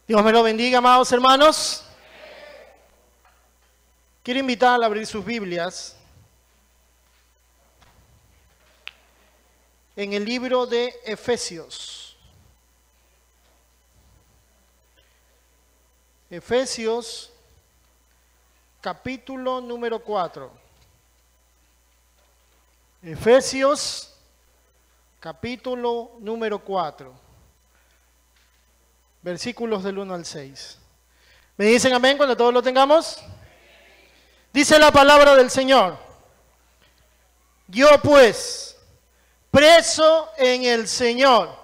Dios me lo bendiga, amados hermanos. Quiero invitar a abrir sus Biblias en el libro de Efesios. Efesios, capítulo número 4. Efesios, capítulo número 4. Versículos del 1 al 6. ¿Me dicen amén cuando todos lo tengamos? Dice la palabra del Señor. Yo pues, preso en el Señor,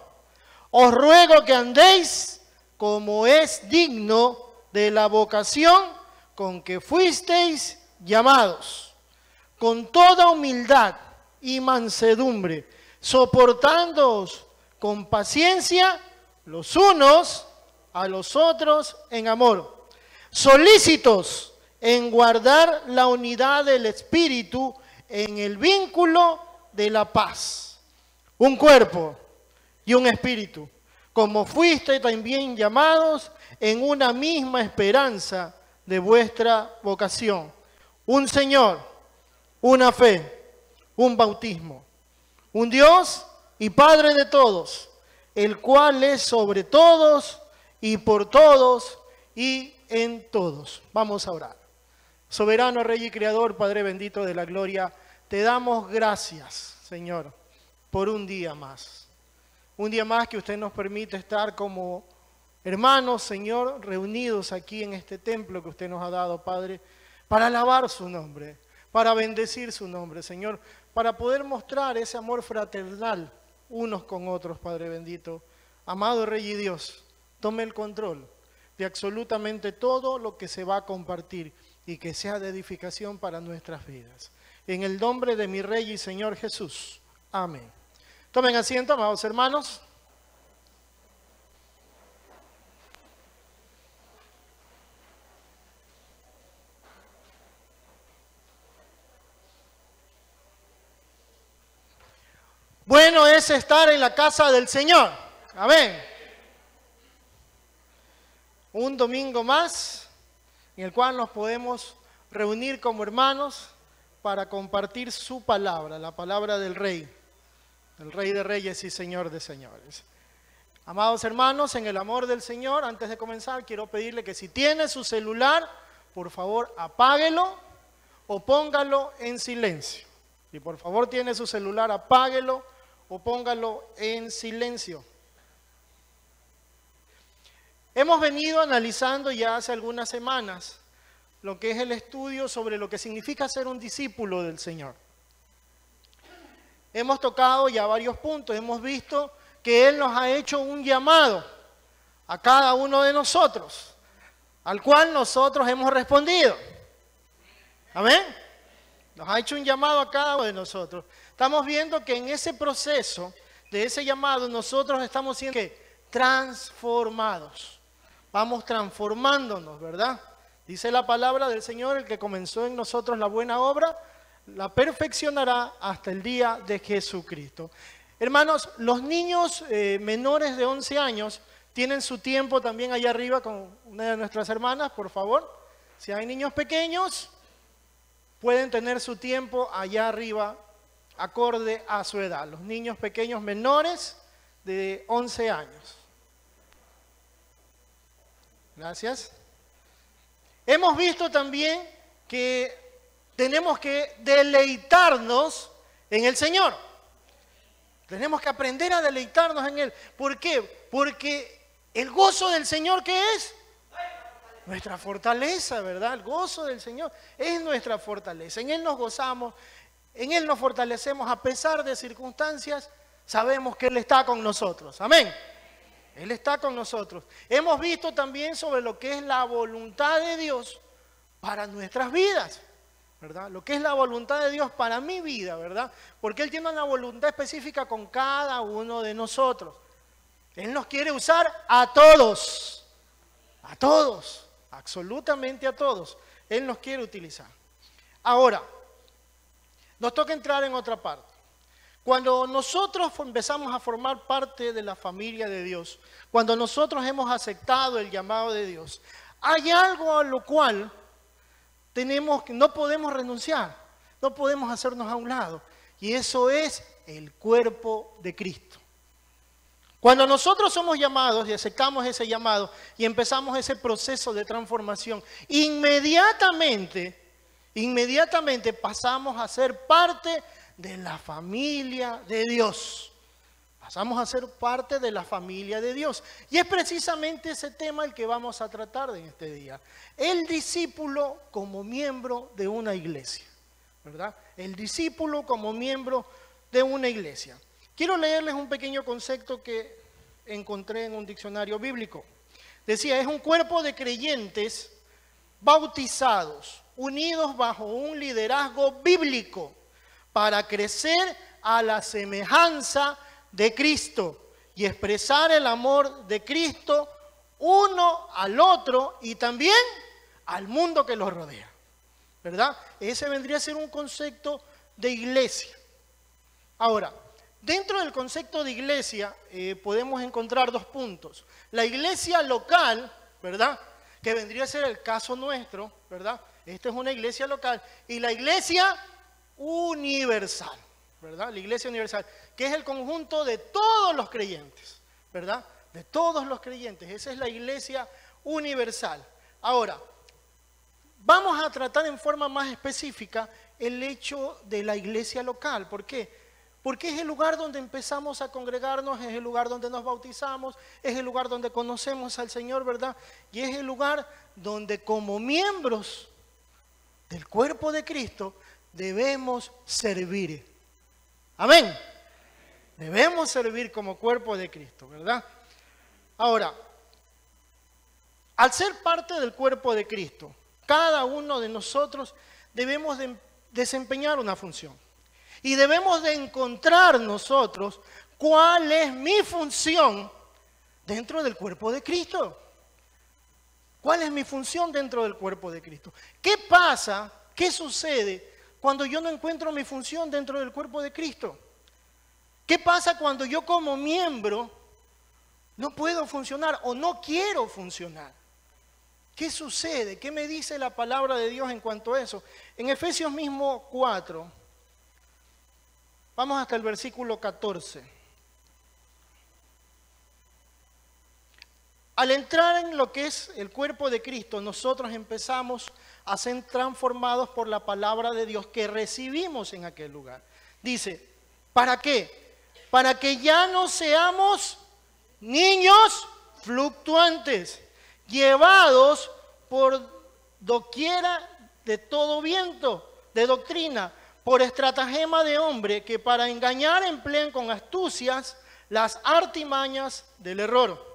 os ruego que andéis como es digno de la vocación con que fuisteis llamados, con toda humildad y mansedumbre, soportándoos con paciencia los unos a los otros en amor, solícitos en guardar la unidad del Espíritu en el vínculo de la paz. Un cuerpo y un espíritu, como fuisteis también llamados en una misma esperanza de vuestra vocación. Un Señor, una fe, un bautismo, un Dios y Padre de todos, el cual es sobre todos y por todos y en todos. Vamos a orar. Soberano Rey y Creador, Padre bendito de la gloria, te damos gracias, Señor, por un día más. Un día más que usted nos permite estar como hermanos, Señor, reunidos aquí en este templo que usted nos ha dado, Padre, para alabar su nombre, para bendecir su nombre, Señor, para poder mostrar ese amor fraternal unos con otros, Padre bendito. Amado Rey y Dios, tome el control de absolutamente todo lo que se va a compartir y que sea de edificación para nuestras vidas. En el nombre de mi Rey y Señor Jesús. Amén. Tomen asiento, amados hermanos. Bueno es estar en la casa del Señor. Amén. Un domingo más en el cual nos podemos reunir como hermanos para compartir su palabra, la palabra del Rey de Reyes y Señor de Señores. Amados hermanos, en el amor del Señor, antes de comenzar, quiero pedirle que si tiene su celular, por favor apáguelo o póngalo en silencio. Si por favor tiene su celular, apáguelo o póngalo en silencio. Hemos venido analizando ya hace algunas semanas lo que es el estudio sobre lo que significa ser un discípulo del Señor. Hemos tocado ya varios puntos, hemos visto que Él nos ha hecho un llamado a cada uno de nosotros, al cual nosotros hemos respondido. ¿Amén? Nos ha hecho un llamado a cada uno de nosotros. Estamos viendo que en ese proceso de ese llamado nosotros estamos siendo transformados. Vamos transformándonos, ¿verdad? Dice la palabra del Señor, el que comenzó en nosotros la buena obra, la perfeccionará hasta el día de Jesucristo. Hermanos, los niños menores de 11 años tienen su tiempo también allá arriba con una de nuestras hermanas, por favor. Si hay niños pequeños, pueden tener su tiempo allá arriba acorde a su edad. Los niños pequeños menores de 11 años. Gracias. Hemos visto también que tenemos que deleitarnos en el Señor. Tenemos que aprender a deleitarnos en Él. ¿Por qué? Porque el gozo del Señor, ¿qué es? Nuestra fortaleza, ¿verdad? El gozo del Señor es nuestra fortaleza. En Él nos gozamos, en Él nos fortalecemos a pesar de circunstancias. Sabemos que Él está con nosotros. Amén. Él está con nosotros. Hemos visto también sobre lo que es la voluntad de Dios para nuestras vidas, ¿verdad? Lo que es la voluntad de Dios para mi vida, ¿verdad? Porque Él tiene una voluntad específica con cada uno de nosotros. Él nos quiere usar a todos, absolutamente a todos. Él nos quiere utilizar. Ahora, nos toca entrar en otra parte. Cuando nosotros empezamos a formar parte de la familia de Dios, cuando nosotros hemos aceptado el llamado de Dios, hay algo a lo cual no podemos renunciar, no podemos hacernos a un lado, y eso es el cuerpo de Cristo. Cuando nosotros somos llamados y aceptamos ese llamado y empezamos ese proceso de transformación, inmediatamente pasamos a ser parte de la familia de Dios. Pasamos a ser parte de la familia de Dios. Y es precisamente ese tema el que vamos a tratar en este día. El discípulo como miembro de una iglesia, ¿verdad? El discípulo como miembro de una iglesia. Quiero leerles un pequeño concepto que encontré en un diccionario bíblico. Decía, es un cuerpo de creyentes bautizados, unidos bajo un liderazgo bíblico para crecer a la semejanza de Cristo y expresar el amor de Cristo uno al otro y también al mundo que los rodea, ¿verdad? Ese vendría a ser un concepto de iglesia. Ahora, dentro del concepto de iglesia podemos encontrar dos puntos. La iglesia local, ¿verdad? Que vendría a ser el caso nuestro, ¿verdad? Esta es una iglesia local. Y la iglesia universal, ¿verdad? La iglesia universal, que es el conjunto de todos los creyentes, ¿verdad? De todos los creyentes. Esa es la iglesia universal. Ahora, vamos a tratar en forma más específica el hecho de la iglesia local. ¿Por qué? Porque es el lugar donde empezamos a congregarnos, es el lugar donde nos bautizamos, es el lugar donde conocemos al Señor, ¿verdad? Y es el lugar donde como miembros del cuerpo de Cristo debemos servir. Amén. Debemos servir como cuerpo de Cristo, ¿verdad? Ahora, al ser parte del cuerpo de Cristo, cada uno de nosotros debemos de desempeñar una función. Y debemos de encontrar nosotros cuál es mi función dentro del cuerpo de Cristo. ¿Cuál es mi función dentro del cuerpo de Cristo? ¿Qué pasa? ¿Qué sucede cuando yo no encuentro mi función dentro del cuerpo de Cristo? ¿Qué pasa cuando yo como miembro no puedo funcionar o no quiero funcionar? ¿Qué sucede? ¿Qué me dice la palabra de Dios en cuanto a eso? En Efesios mismo 4, vamos hasta el versículo 14. Al entrar en lo que es el cuerpo de Cristo, nosotros empezamos a ser transformados por la palabra de Dios que recibimos en aquel lugar. Dice, ¿para qué? Para que ya no seamos niños fluctuantes, llevados por doquiera de todo viento de doctrina, por estratagema de hombre que para engañar emplean con astucias las artimañas del error,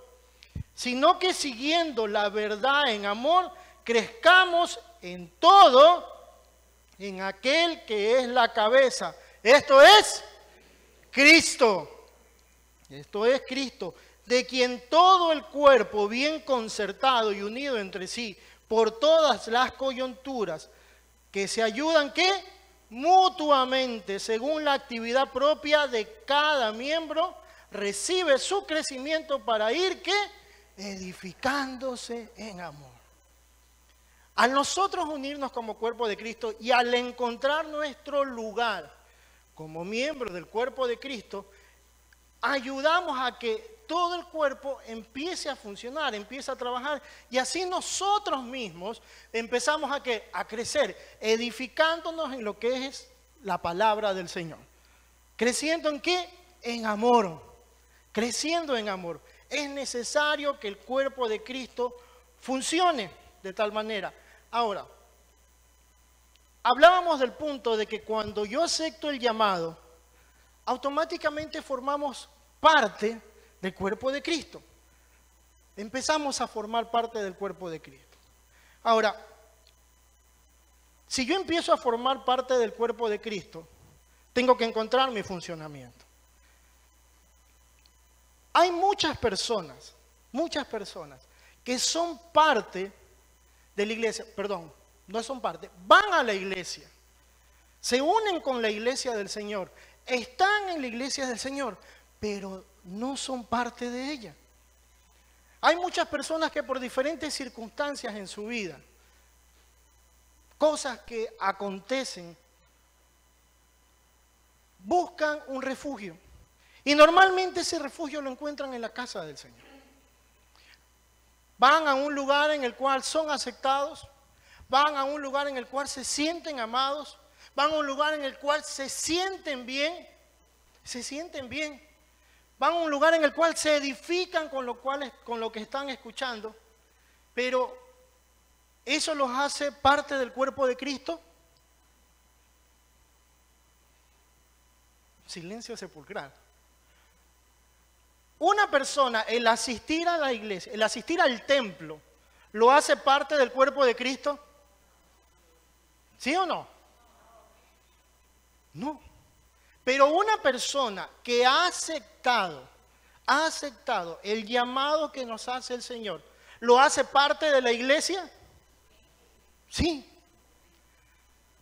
sino que siguiendo la verdad en amor, crezcamos en todo en aquel que es la cabeza. Esto es Cristo. Esto es Cristo, de quien todo el cuerpo bien concertado y unido entre sí por todas las coyunturas que se ayudan, ¿qué? Mutuamente, según la actividad propia de cada miembro, recibe su crecimiento para ir, ¿qué? Edificándose en amor. Al nosotros unirnos como cuerpo de Cristo y al encontrar nuestro lugar como miembro del cuerpo de Cristo, ayudamos a que todo el cuerpo empiece a funcionar, empiece a trabajar, y así nosotros mismos empezamos a ¿qué? A crecer, edificándonos en lo que es la palabra del Señor. ¿Creciendo en qué? En amor. Creciendo en amor. Es necesario que el cuerpo de Cristo funcione de tal manera. Ahora, hablábamos del punto de que cuando yo acepto el llamado, automáticamente formamos parte del cuerpo de Cristo. Empezamos a formar parte del cuerpo de Cristo. Ahora, si yo empiezo a formar parte del cuerpo de Cristo, tengo que encontrar mi funcionamiento. Hay muchas personas que son parte de la iglesia, perdón, no son parte, van a la iglesia, se unen con la iglesia del Señor, están en la iglesia del Señor, pero no son parte de ella. Hay muchas personas que por diferentes circunstancias en su vida, cosas que acontecen, buscan un refugio. Y normalmente ese refugio lo encuentran en la casa del Señor. Van a un lugar en el cual son aceptados, van a un lugar en el cual se sienten amados, van a un lugar en el cual se sienten bien, van a un lugar en el cual se edifican con lo que están escuchando, pero ¿eso los hace parte del cuerpo de Cristo? Silencio sepulcral. Una persona, el asistir a la iglesia, el asistir al templo, ¿lo hace parte del cuerpo de Cristo? ¿Sí o no? No. Pero una persona que ha aceptado el llamado que nos hace el Señor, ¿lo hace parte de la iglesia? Sí.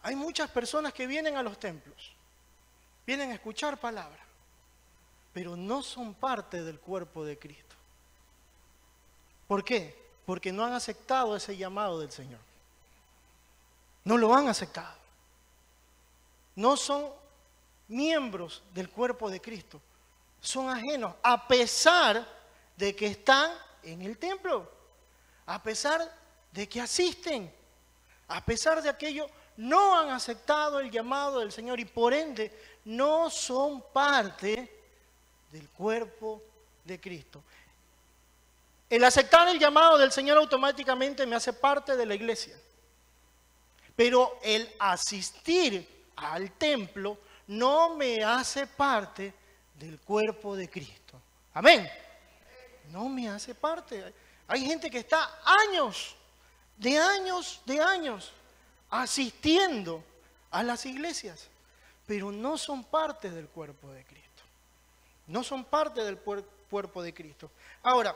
Hay muchas personas que vienen a los templos, vienen a escuchar palabra, pero no son parte del cuerpo de Cristo. ¿Por qué? Porque no han aceptado ese llamado del Señor. No lo han aceptado. No son miembros del cuerpo de Cristo. Son ajenos, a pesar de que están en el templo, a pesar de que asisten, a pesar de aquello, no han aceptado el llamado del Señor y por ende no son parte del cuerpo de Cristo. El aceptar el llamado del Señor automáticamente me hace parte de la iglesia. Pero el asistir al templo no me hace parte del cuerpo de Cristo. Amén. No me hace parte. Hay gente que está años asistiendo a las iglesias, pero no son parte del cuerpo de Cristo. No son parte del cuerpo de Cristo. Ahora,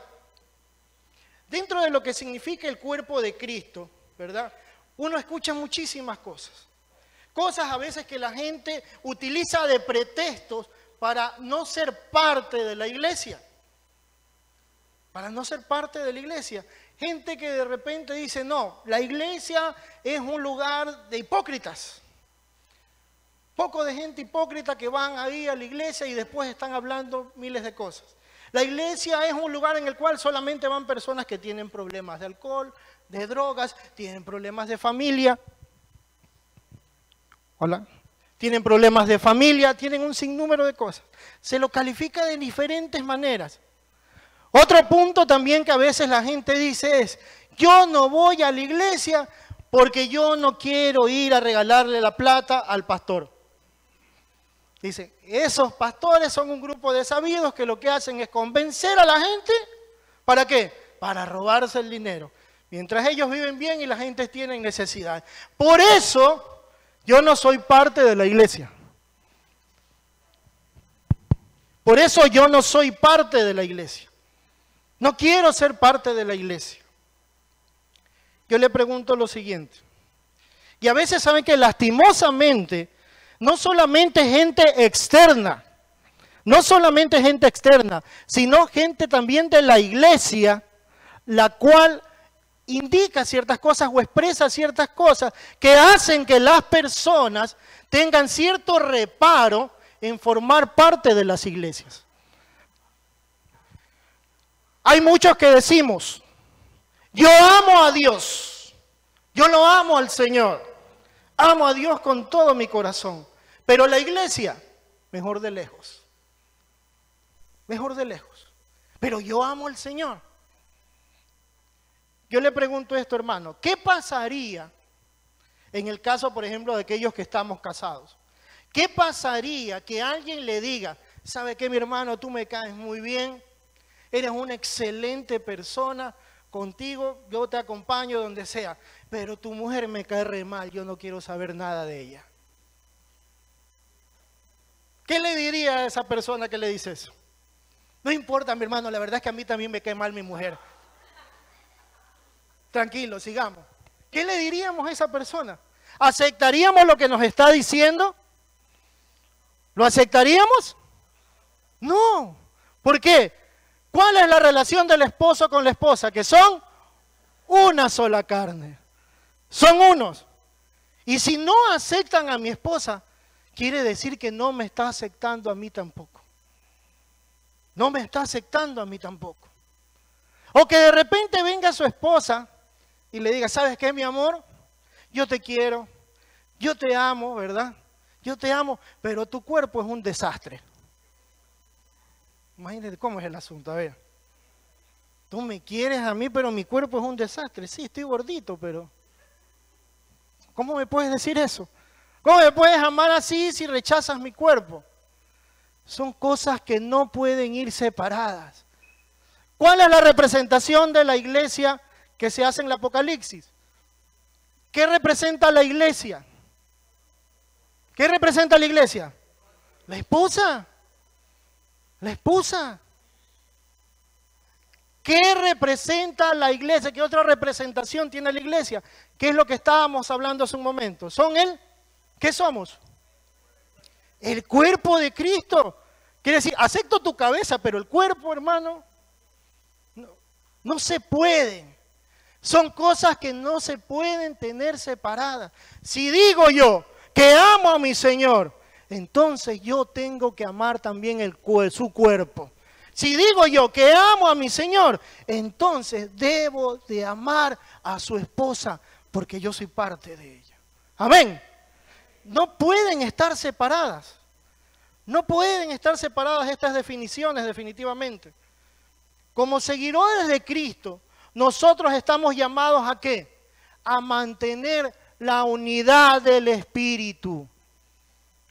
dentro de lo que significa el cuerpo de Cristo, ¿verdad? Uno escucha muchísimas cosas. Cosas a veces que la gente utiliza de pretextos para no ser parte de la iglesia. Para no ser parte de la iglesia. Gente que de repente dice, no, la iglesia es un lugar de hipócritas. Poco de gente hipócrita que van ahí a la iglesia y después están hablando miles de cosas. La iglesia es un lugar en el cual solamente van personas que tienen problemas de alcohol, de drogas, tienen problemas de familia. Hola. Tienen problemas de familia, tienen un sinnúmero de cosas. Se lo califica de diferentes maneras. Otro punto también que a veces la gente dice es, yo no voy a la iglesia porque yo no quiero ir a regalarle la plata al pastor. Dice, esos pastores son un grupo de sabidos que lo que hacen es convencer a la gente, ¿para qué? Para robarse el dinero. Mientras ellos viven bien y la gente tiene necesidad. Por eso, yo no soy parte de la iglesia. Por eso yo no soy parte de la iglesia. No quiero ser parte de la iglesia. Yo le pregunto lo siguiente. Y a veces saben que lastimosamente, no solamente gente externa, sino gente también de la iglesia, la cual indica ciertas cosas o expresa ciertas cosas que hacen que las personas tengan cierto reparo en formar parte de las iglesias. Hay muchos que decimos, yo amo a Dios, yo lo amo al Señor, amo a Dios con todo mi corazón, pero la iglesia, mejor de lejos, pero yo amo al Señor. Yo le pregunto esto, hermano, ¿qué pasaría en el caso, por ejemplo, de aquellos que estamos casados? ¿Qué pasaría que alguien le diga, ¿sabe qué, mi hermano? Tú me caes muy bien, eres una excelente persona, contigo yo te acompaño donde sea, pero tu mujer me cae re mal, yo no quiero saber nada de ella. ¿Qué le diría a esa persona que le dice eso? No importa, mi hermano, la verdad es que a mí también me cae mal mi mujer. Tranquilo, sigamos. ¿Qué le diríamos a esa persona? ¿Aceptaríamos lo que nos está diciendo? ¿Lo aceptaríamos? No. ¿Por qué? ¿Cuál es la relación del esposo con la esposa? Que son una sola carne. Son unos. Y si no aceptan a mi esposa, quiere decir que no me está aceptando a mí tampoco. No me está aceptando a mí tampoco. O que de repente venga su esposa y le diga, ¿sabes qué, mi amor? Yo te quiero, yo te amo, ¿verdad? Yo te amo, pero tu cuerpo es un desastre. Imagínate cómo es el asunto, a ver. Tú me quieres a mí, pero mi cuerpo es un desastre. Sí, estoy gordito, pero ¿cómo me puedes decir eso? ¿Cómo me puedes amar así si rechazas mi cuerpo? Son cosas que no pueden ir separadas. ¿Cuál es la representación de la iglesia que se hace en el Apocalipsis? ¿Qué representa la iglesia? ¿Qué representa la iglesia? La esposa. La esposa. ¿Qué representa la iglesia? ¿Qué otra representación tiene la iglesia? ¿Qué es lo que estábamos hablando hace un momento? ¿Son ¿qué somos? El cuerpo de Cristo. Quiere decir, acepto tu cabeza, pero el cuerpo, hermano, no se puede. Son cosas que no se pueden tener separadas. Si digo yo que amo a mi Señor, entonces yo tengo que amar también su cuerpo. Si digo yo que amo a mi Señor, entonces debo de amar a su esposa, porque yo soy parte de ella. Amén. No pueden estar separadas. No pueden estar separadas estas definiciones definitivamente. Como seguidores de Cristo, nosotros estamos llamados ¿a qué? A mantener la unidad del Espíritu.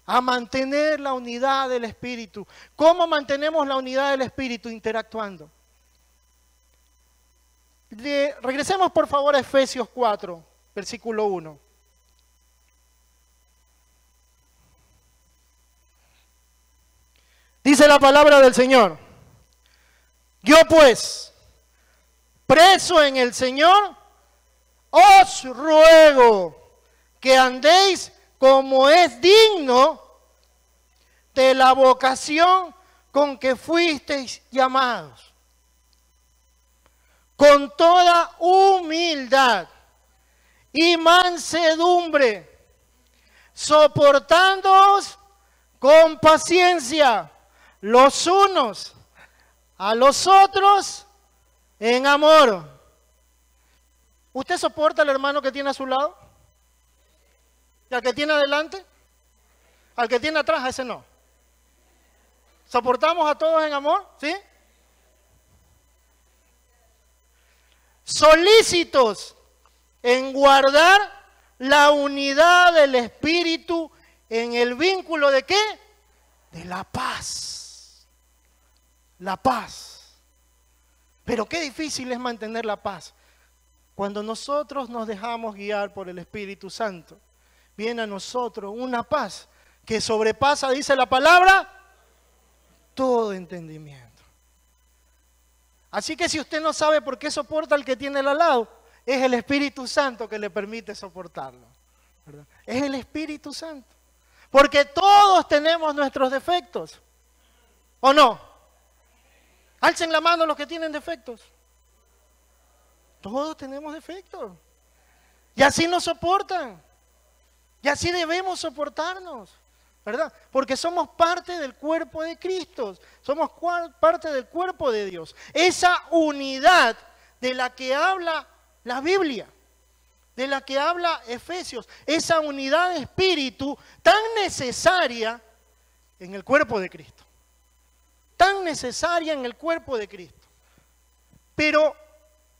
A mantener la unidad del Espíritu. ¿Cómo mantenemos la unidad del Espíritu? Interactuando. Regresemos por favor a Efesios 4, versículo 1. Dice la palabra del Señor. Yo pues, preso en el Señor, os ruego que andéis como es digno de la vocación con que fuisteis llamados, con toda humildad y mansedumbre, soportándoos con paciencia los unos a los otros en amor. ¿Usted soporta al hermano que tiene a su lado? ¿Y al que tiene adelante? ¿Al que tiene atrás? A ese no. ¿Soportamos a todos en amor? ¿Sí? Solícitos en guardar la unidad del Espíritu en el vínculo ¿de qué? De la paz. La paz. Pero qué difícil es mantener la paz. Cuando nosotros nos dejamos guiar por el Espíritu Santo, viene a nosotros una paz que sobrepasa, dice la palabra, todo entendimiento. Así que si usted no sabe por qué soporta al que tiene al lado, es el Espíritu Santo que le permite soportarlo, ¿verdad? Es el Espíritu Santo. Porque todos tenemos nuestros defectos. ¿O no? Alcen la mano los que tienen defectos. Todos tenemos defectos. Y así nos soportan. Y así debemos soportarnos, ¿verdad? Porque somos parte del cuerpo de Cristo. Somos parte del cuerpo de Dios. Esa unidad de la que habla la Biblia, de la que habla Efesios, esa unidad de espíritu tan necesaria en el cuerpo de Cristo. Tan necesaria en el cuerpo de Cristo. Pero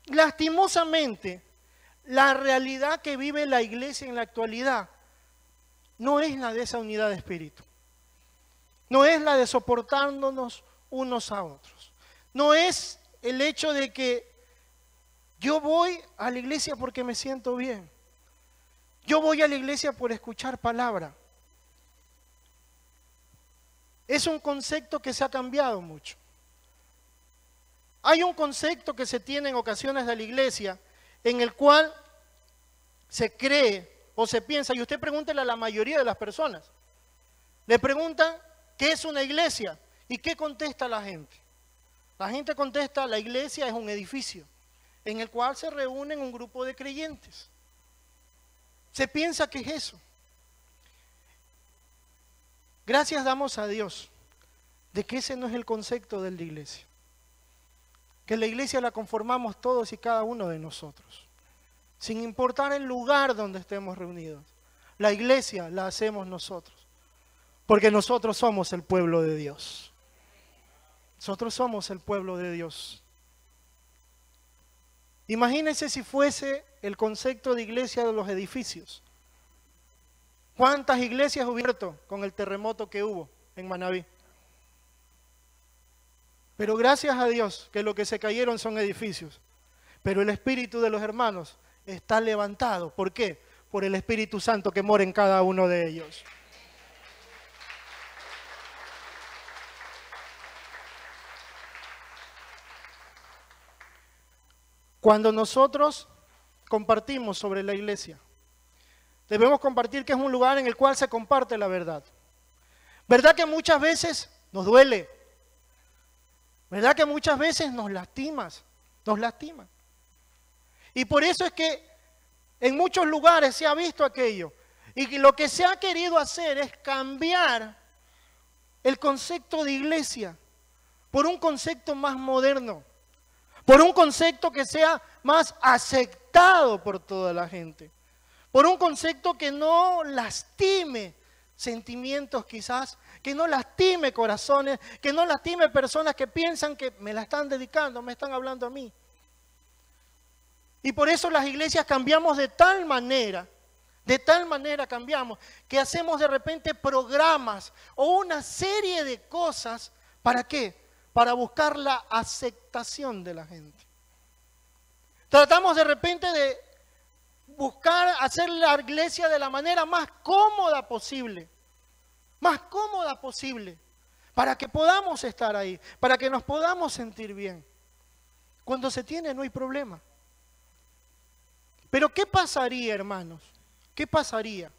lastimosamente, la realidad que vive la iglesia en la actualidad no es la de esa unidad de espíritu. No es la de soportándonos unos a otros. No es el hecho de que yo voy a la iglesia porque me siento bien. Yo voy a la iglesia por escuchar palabra. Es un concepto que se ha cambiado mucho. Hay un concepto que se tiene en ocasiones de la iglesia en el cual se cree o se piensa, y usted pregúntele a la mayoría de las personas, le preguntan ¿qué es una iglesia? ¿Y qué contesta la gente? La gente contesta, la iglesia es un edificio en el cual se reúnen un grupo de creyentes. Se piensa que es eso. Gracias damos a Dios de que ese no es el concepto de la iglesia. Que la iglesia la conformamos todos y cada uno de nosotros, sin importar el lugar donde estemos reunidos. La iglesia la hacemos nosotros, porque nosotros somos el pueblo de Dios. Nosotros somos el pueblo de Dios. Imagínense si fuese el concepto de iglesia de los edificios. ¿Cuántas iglesias hubieron con el terremoto que hubo en Manabí? Pero gracias a Dios que lo que se cayeron son edificios. Pero el espíritu de los hermanos está levantado. ¿Por qué? Por el Espíritu Santo que mora en cada uno de ellos. Cuando nosotros compartimos sobre la iglesia, debemos compartir que es un lugar en el cual se comparte la verdad. ¿Verdad que muchas veces nos duele? ¿Verdad que muchas veces nos lastima? Y por eso es que en muchos lugares se ha visto aquello. Y lo que se ha querido hacer es cambiar el concepto de iglesia por un concepto más moderno, por un concepto que sea más aceptado por toda la gente, por un concepto que no lastime sentimientos quizás, que no lastime corazones, que no lastime personas que piensan que me la están dedicando, me están hablando a mí. Y por eso las iglesias cambiamos de tal manera cambiamos, que hacemos de repente programas o una serie de cosas, ¿para qué? Para buscar la aceptación de la gente. Tratamos de repente de buscar hacer la iglesia de la manera más cómoda posible, para que podamos estar ahí, para que nos podamos sentir bien. Cuando se tiene no hay problema. Pero ¿qué pasaría, hermanos? ¿Qué pasaría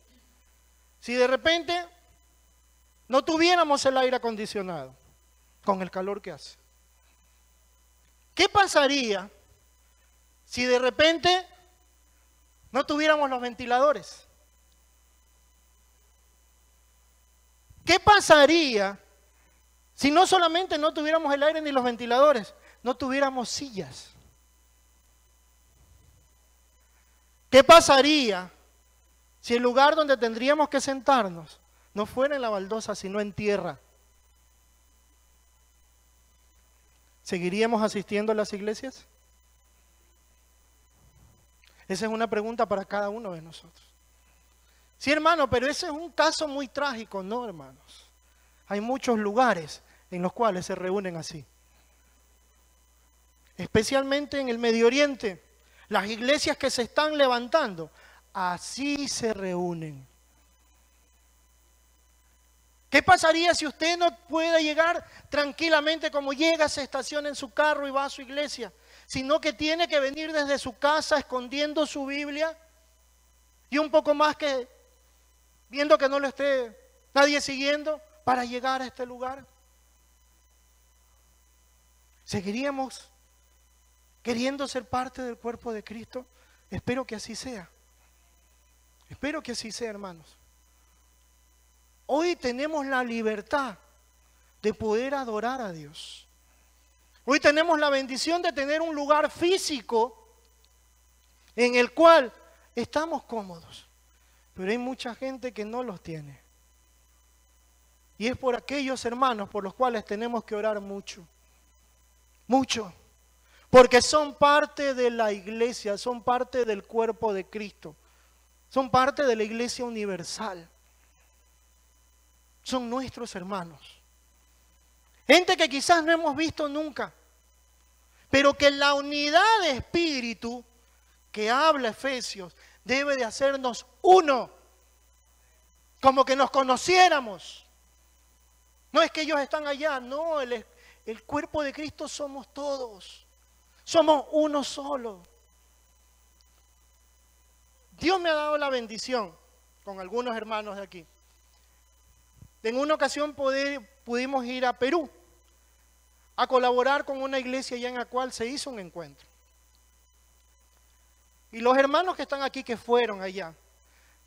si de repente no tuviéramos el aire acondicionado con el calor que hace? ¿Qué pasaría si de repente no tuviéramos los ventiladores? ¿Qué pasaría si no solamente no tuviéramos el aire ni los ventiladores, no tuviéramos sillas? ¿Qué pasaría si el lugar donde tendríamos que sentarnos no fuera en la baldosa, sino en tierra? ¿Seguiríamos asistiendo a las iglesias? Esa es una pregunta para cada uno de nosotros. Sí, hermano, pero ese es un caso muy trágico. No, hermanos. Hay muchos lugares en los cuales se reúnen así. Especialmente en el Medio Oriente. Las iglesias que se están levantando, así se reúnen. ¿Qué pasaría si usted no puede llegar tranquilamente como llega, se estaciona en su carro y va a su iglesia, sino que tiene que venir desde su casa escondiendo su Biblia y un poco más que viendo que no lo esté nadie siguiendo para llegar a este lugar? ¿Seguiríamos queriendo ser parte del cuerpo de Cristo? Espero que así sea. Espero que así sea, hermanos. Hoy tenemos la libertad de poder adorar a Dios. Hoy tenemos la bendición de tener un lugar físico en el cual estamos cómodos. Pero hay mucha gente que no los tiene. Y es por aquellos hermanos por los cuales tenemos que orar mucho. Mucho. Porque son parte de la iglesia, son parte del cuerpo de Cristo. Son parte de la iglesia universal. Son nuestros hermanos. Gente que quizás no hemos visto nunca, pero que la unidad de espíritu que habla Efesios debe de hacernos uno. Como que nos conociéramos. No es que ellos están allá, no, el cuerpo de Cristo somos todos. Somos uno solo. Dios me ha dado la bendición con algunos hermanos de aquí En una ocasión pudimos ir a Perú a colaborar con una iglesia allá en la cual se hizo un encuentro. Y los hermanos que están aquí, que fueron allá,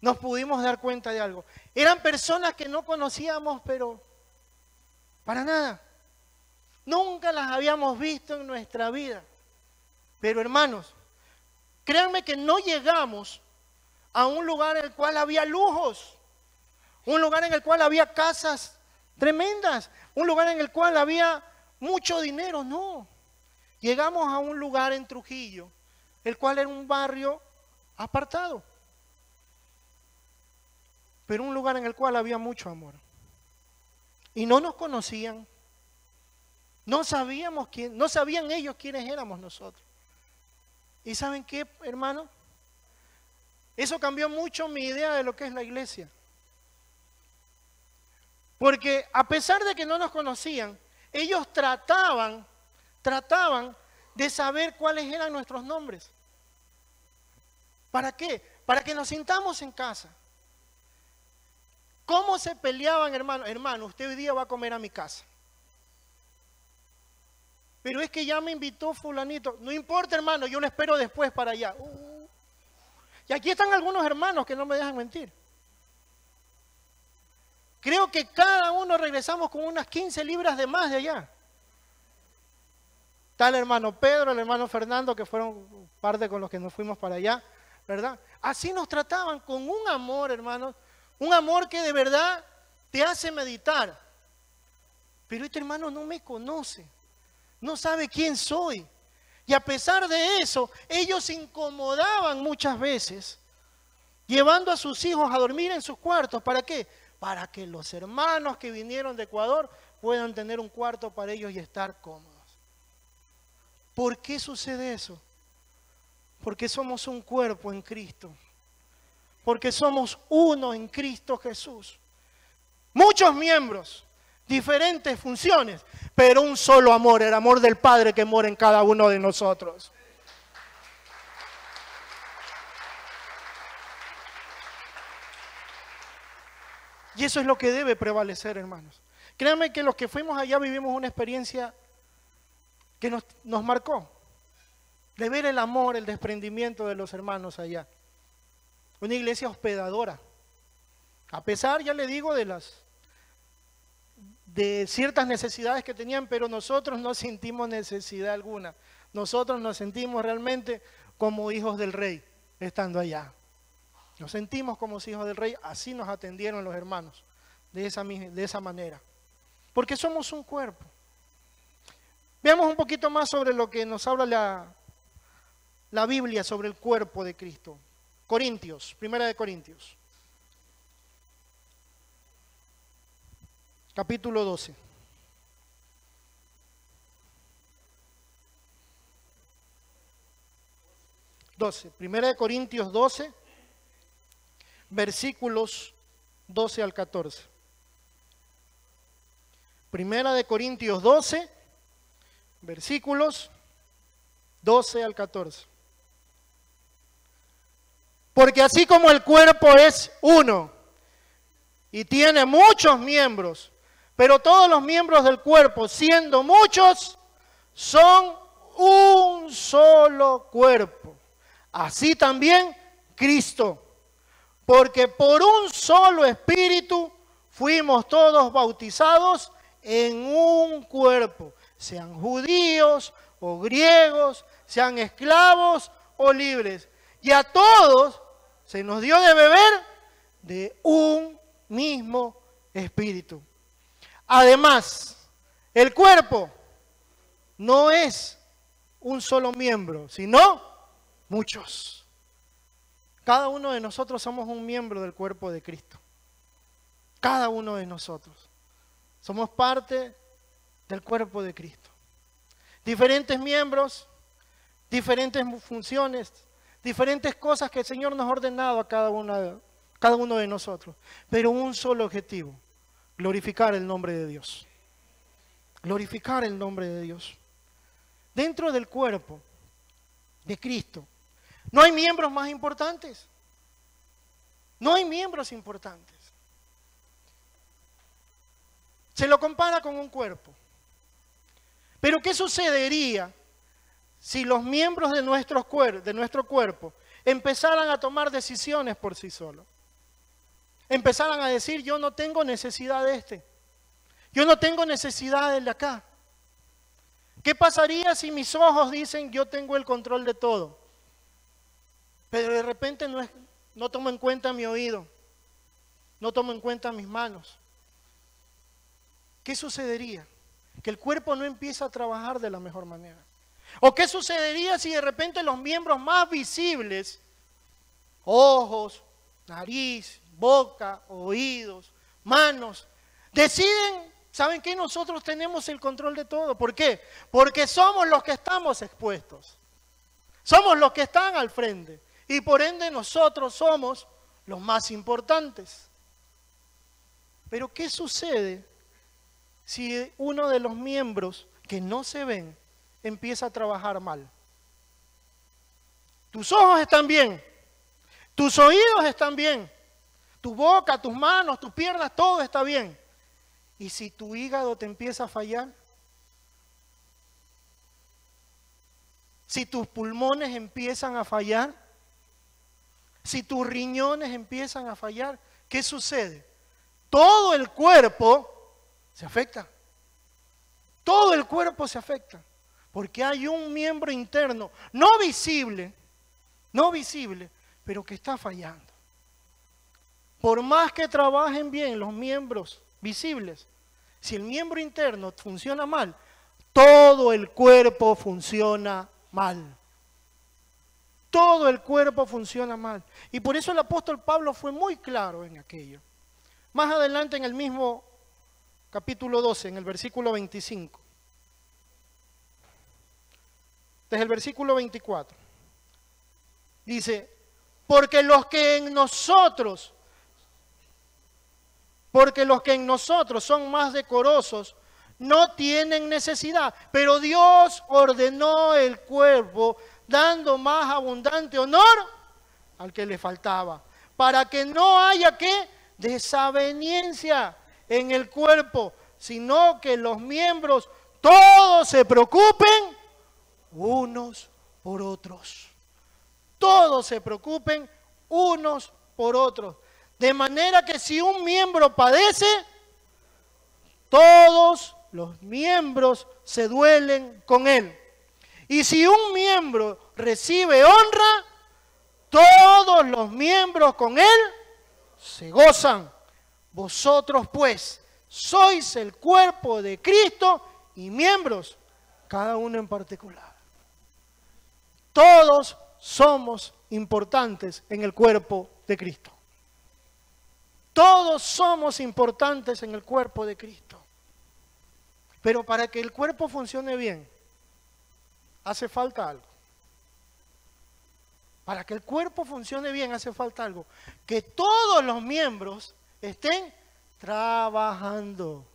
nos pudimos dar cuenta de algo. Eran personas que no conocíamos, pero para nada. Nunca las habíamos visto en nuestra vida. Pero hermanos, créanme que no llegamos a un lugar en el cual había lujos, un lugar en el cual había casas tremendas, un lugar en el cual había mucho dinero, no. Llegamos a un lugar en Trujillo, el cual era un barrio apartado, pero un lugar en el cual había mucho amor. Y no nos conocían, no sabíamos quién, no sabían ellos quiénes éramos nosotros. ¿Y saben qué, hermano? Eso cambió mucho mi idea de lo que es la iglesia. Porque a pesar de que no nos conocían, ellos trataban de saber cuáles eran nuestros nombres. ¿Para qué? Para que nos sintamos en casa. ¿Cómo se peleaban, hermano? Hermano, usted hoy día va a comer a mi casa. Pero es que ya me invitó fulanito. No importa, hermano, yo lo espero después para allá. Y aquí están algunos hermanos que no me dejan mentir. Creo que cada uno regresamos con unas 15 libras de más de allá. Está el hermano Pedro, el hermano Fernando, que fueron parte con los que nos fuimos para allá, ¿verdad? Así nos trataban con un amor, hermanos, un amor que de verdad te hace meditar. Pero este hermano no me conoce, no sabe quién soy. Y a pesar de eso, ellos se incomodaban muchas veces, llevando a sus hijos a dormir en sus cuartos. ¿Para qué? Para que los hermanos que vinieron de Ecuador puedan tener un cuarto para ellos y estar cómodos. ¿Por qué sucede eso? Porque somos un cuerpo en Cristo. Porque somos uno en Cristo Jesús. Muchos miembros, diferentes funciones, pero un solo amor, el amor del Padre que mora en cada uno de nosotros. Y eso es lo que debe prevalecer, hermanos. Créanme que los que fuimos allá vivimos una experiencia que nos marcó. De ver el amor, el desprendimiento de los hermanos allá. Una iglesia hospedadora. A pesar, ya le digo, de ciertas necesidades que tenían, pero nosotros no sentimos necesidad alguna. Nosotros nos sentimos realmente como hijos del Rey, estando allá. Nos sentimos como hijos del Rey, así nos atendieron los hermanos, de esa manera. Porque somos un cuerpo. Veamos un poquito más sobre lo que nos habla la Biblia sobre el cuerpo de Cristo. Corintios, Primera de Corintios. Capítulo 12. Primera de Corintios 12, versículos 12 al 14. Primera de Corintios 12, versículos 12 al 14. Porque así como el cuerpo es uno y tiene muchos miembros, pero todos los miembros del cuerpo, siendo muchos, son un solo cuerpo. Así también Cristo. Porque por un solo espíritu fuimos todos bautizados en un cuerpo, sean judíos o griegos, sean esclavos o libres. Y a todos se nos dio de beber de un mismo espíritu. Además, el cuerpo no es un solo miembro, sino muchos. Cada uno de nosotros somos un miembro del cuerpo de Cristo. Cada uno de nosotros. Somos parte del cuerpo de Cristo. Diferentes miembros, diferentes funciones, diferentes cosas que el Señor nos ha ordenado a cada uno de nosotros. Pero un solo objetivo, glorificar el nombre de Dios. Glorificar el nombre de Dios. Dentro del cuerpo de Cristo, no hay miembros más importantes. No hay miembros importantes. Se lo compara con un cuerpo. Pero ¿qué sucedería si los miembros de nuestro cuerpo empezaran a tomar decisiones por sí solos? Empezaran a decir, yo no tengo necesidad de este. Yo no tengo necesidad del de acá. ¿Qué pasaría si mis ojos dicen, yo tengo el control de todo? Pero de repente no tomo en cuenta mi oído. No tomo en cuenta mis manos. ¿Qué sucedería? Que el cuerpo no empieza a trabajar de la mejor manera. ¿O qué sucedería si de repente los miembros más visibles, ojos, nariz, boca, oídos, manos, deciden, ¿saben qué? Nosotros tenemos el control de todo. ¿Por qué? Porque somos los que estamos expuestos. Somos los que están al frente. Y por ende nosotros somos los más importantes. Pero ¿qué sucede si uno de los miembros que no se ven empieza a trabajar mal? Tus ojos están bien, tus oídos están bien, tu boca, tus manos, tus piernas, todo está bien. ¿Y si tu hígado te empieza a fallar? Si tus pulmones empiezan a fallar, si tus riñones empiezan a fallar, ¿qué sucede? Todo el cuerpo se afecta. Todo el cuerpo se afecta. Porque hay un miembro interno, no visible, pero que está fallando. Por más que trabajen bien los miembros visibles, si el miembro interno funciona mal, todo el cuerpo funciona mal. Todo el cuerpo funciona mal. Y por eso el apóstol Pablo fue muy claro en aquello. Más adelante en el mismo capítulo 12, en el versículo 25. Desde el versículo 24. Dice, porque los que en nosotros son más decorosos, no tienen necesidad. Pero Dios ordenó el cuerpo, dando más abundante honor al que le faltaba, para que no haya desaveniencia en el cuerpo, sino que los miembros todos se preocupen unos por otros. Todos se preocupen unos por otros. De manera que si un miembro padece, todos los miembros se duelen con él. Y si un miembro recibe honra, todos los miembros con él se gozan. Vosotros pues sois el cuerpo de Cristo y miembros, cada uno en particular. Todos somos importantes en el cuerpo de Cristo. Todos somos importantes en el cuerpo de Cristo. Pero para que el cuerpo funcione bien, hace falta algo. Para que el cuerpo funcione bien hace falta algo. Que todos los miembros estén trabajando.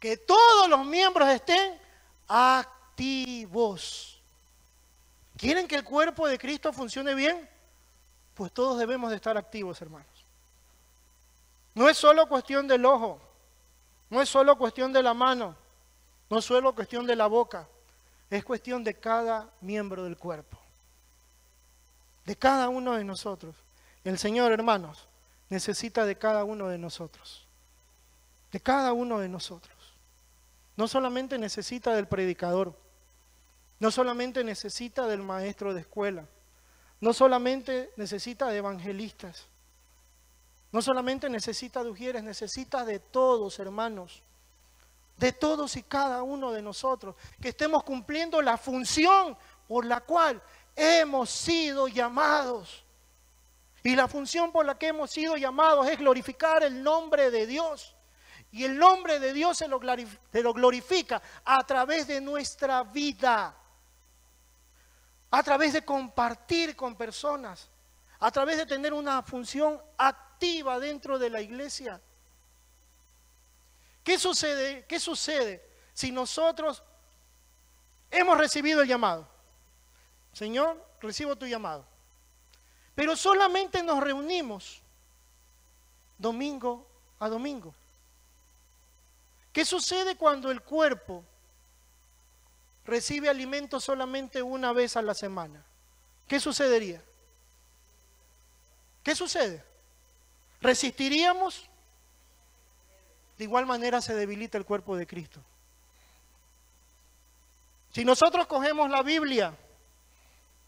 Que todos los miembros estén activos. ¿Quieren que el cuerpo de Cristo funcione bien? Pues todos debemos de estar activos, hermanos. No es solo cuestión del ojo, no es solo cuestión de la mano, no es solo cuestión de la boca, es cuestión de cada miembro del cuerpo. De cada uno de nosotros. El Señor, hermanos, necesita de cada uno de nosotros. De cada uno de nosotros. No solamente necesita del predicador, no solamente necesita del maestro de escuela, no solamente necesita de evangelistas, no solamente necesita de ujieres, necesita de todos, hermanos, de todos y cada uno de nosotros, que estemos cumpliendo la función por la cual hemos sido llamados. Y la función por la que hemos sido llamados es glorificar el nombre de Dios. Y el nombre de Dios se lo glorifica a través de nuestra vida, a través de compartir con personas, a través de tener una función activa dentro de la iglesia. ¿Qué sucede? ¿Qué sucede si nosotros hemos recibido el llamado? Señor, recibo tu llamado. Pero solamente nos reunimos domingo a domingo. ¿Qué sucede cuando el cuerpo recibe alimento solamente una vez a la semana? ¿Qué sucedería? ¿Qué sucede? ¿Resistiríamos? De igual manera se debilita el cuerpo de Cristo. Si nosotros cogemos la Biblia,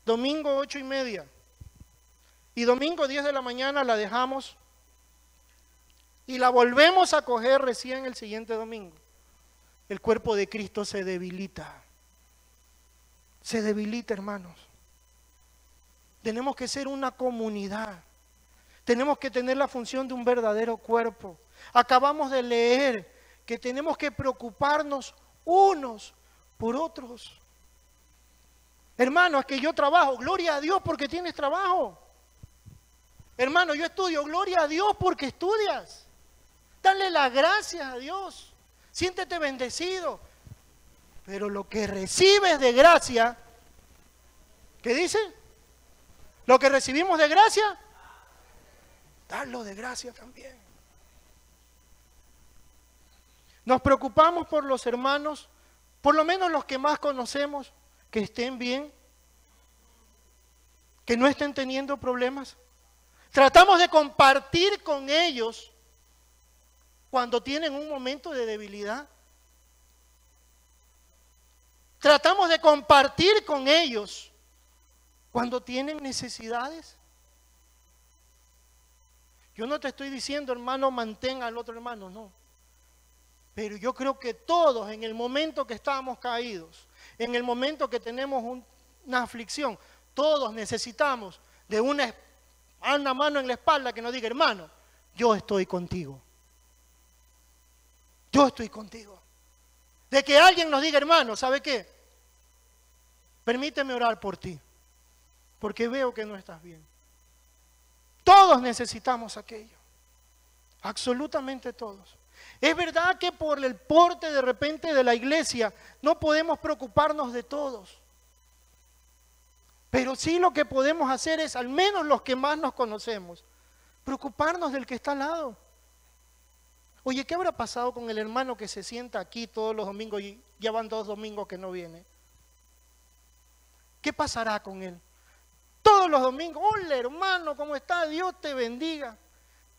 domingo 8:30 y domingo 10 de la mañana la dejamos y la volvemos a coger recién el siguiente domingo, el cuerpo de Cristo se debilita. Se debilita, hermanos. Tenemos que ser una comunidad. Tenemos que tener la función de un verdadero cuerpo. Acabamos de leer que tenemos que preocuparnos unos por otros. Hermano, es que yo trabajo, gloria a Dios porque tienes trabajo. Hermano, yo estudio, gloria a Dios porque estudias. Dale las gracias a Dios. Siéntete bendecido. Pero lo que recibes de gracia, ¿qué dice? Lo que recibimos de gracia, darlo de gracia también. Nos preocupamos por los hermanos, por lo menos los que más conocemos, que estén bien, que no estén teniendo problemas. Tratamos de compartir con ellos cuando tienen un momento de debilidad. Tratamos de compartir con ellos cuando tienen necesidades. Yo no te estoy diciendo, hermano, mantenga al otro hermano, no. Pero yo creo que todos, en el momento que estamos caídos, en el momento que tenemos una aflicción, todos necesitamos de una mano en la espalda que nos diga, hermano, yo estoy contigo. Yo estoy contigo. De que alguien nos diga, hermano, ¿sabe qué? Permíteme orar por ti, porque veo que no estás bien. Todos necesitamos aquello, absolutamente todos. Es verdad que por el porte de repente de la iglesia no podemos preocuparnos de todos, pero sí lo que podemos hacer es, al menos los que más nos conocemos, preocuparnos del que está al lado. Oye, ¿qué habrá pasado con el hermano que se sienta aquí todos los domingos y ya van 2 domingos que no viene? ¿Qué pasará con él? Todos los domingos, hola hermano, ¿cómo está? Dios te bendiga.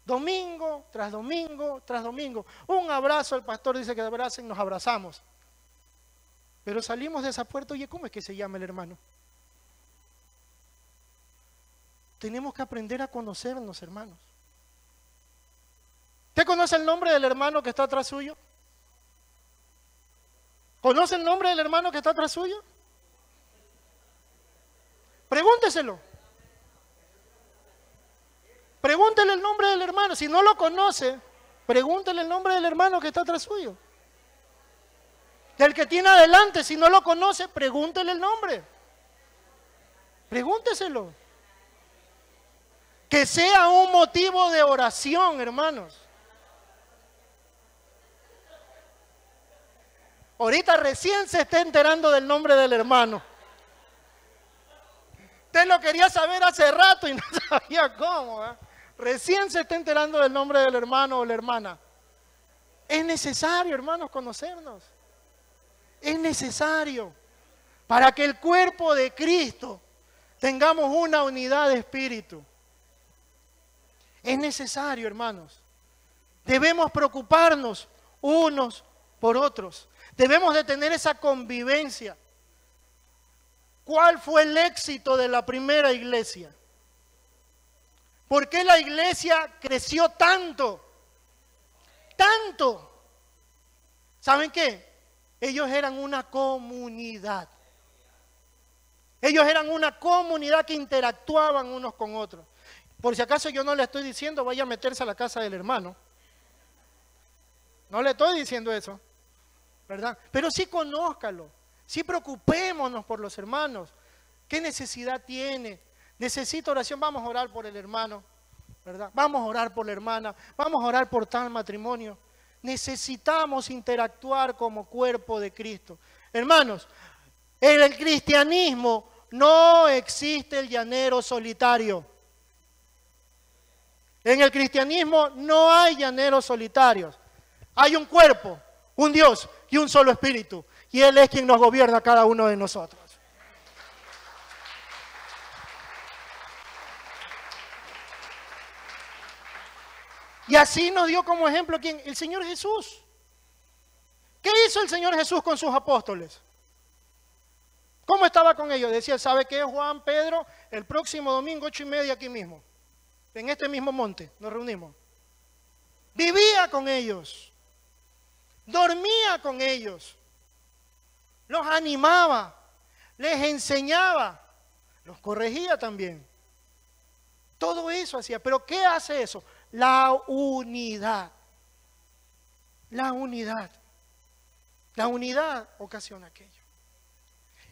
Domingo tras domingo tras domingo. Un abrazo, el pastor dice que abracen, nos abrazamos. Pero salimos de esa puerta, oye, ¿cómo es que se llama el hermano? Tenemos que aprender a conocernos, hermanos. ¿Usted conoce el nombre del hermano que está atrás suyo? ¿Conoce el nombre del hermano que está atrás suyo? Pregúnteselo. Pregúntele el nombre del hermano. Si no lo conoce, pregúntele el nombre del hermano que está atrás suyo. Del que tiene adelante, si no lo conoce, pregúntele el nombre. Pregúnteselo. Que sea un motivo de oración, hermanos. Ahorita recién se está enterando del nombre del hermano. Usted lo quería saber hace rato y no sabía cómo, ¿eh? Recién se está enterando del nombre del hermano o la hermana. Es necesario, hermanos, conocernos. Es necesario para que el cuerpo de Cristo tengamos una unidad de espíritu. Es necesario, hermanos. Debemos preocuparnos unos por otros. Debemos de tener esa convivencia. ¿Cuál fue el éxito de la primera iglesia? ¿Por qué la iglesia creció tanto? Tanto. ¿Saben qué? Ellos eran una comunidad. Ellos eran una comunidad que interactuaban unos con otros. Por si acaso yo no le estoy diciendo vaya a meterse a la casa del hermano. No le estoy diciendo eso, ¿verdad? Pero sí conózcalo. Sí preocupémonos por los hermanos. ¿Qué necesidad tiene? Necesita oración, vamos a orar por el hermano, ¿verdad? Vamos a orar por la hermana, vamos a orar por tal matrimonio. Necesitamos interactuar como cuerpo de Cristo. Hermanos, en el cristianismo no existe el llanero solitario. En el cristianismo no hay llaneros solitarios. Hay un cuerpo, un Dios y un solo Espíritu. Y Él es quien nos gobierna a cada uno de nosotros. Y así nos dio como ejemplo ¿quién? El Señor Jesús. ¿Qué hizo el Señor Jesús con sus apóstoles? ¿Cómo estaba con ellos? Decía, ¿sabe qué, Juan, Pedro? El próximo domingo, 8:30 aquí mismo. En este mismo monte nos reunimos. Vivía con ellos. Dormía con ellos. Los animaba. Les enseñaba. Los corregía también. Todo eso hacía. ¿Pero qué hace eso? La unidad. La unidad. La unidad ocasiona aquello.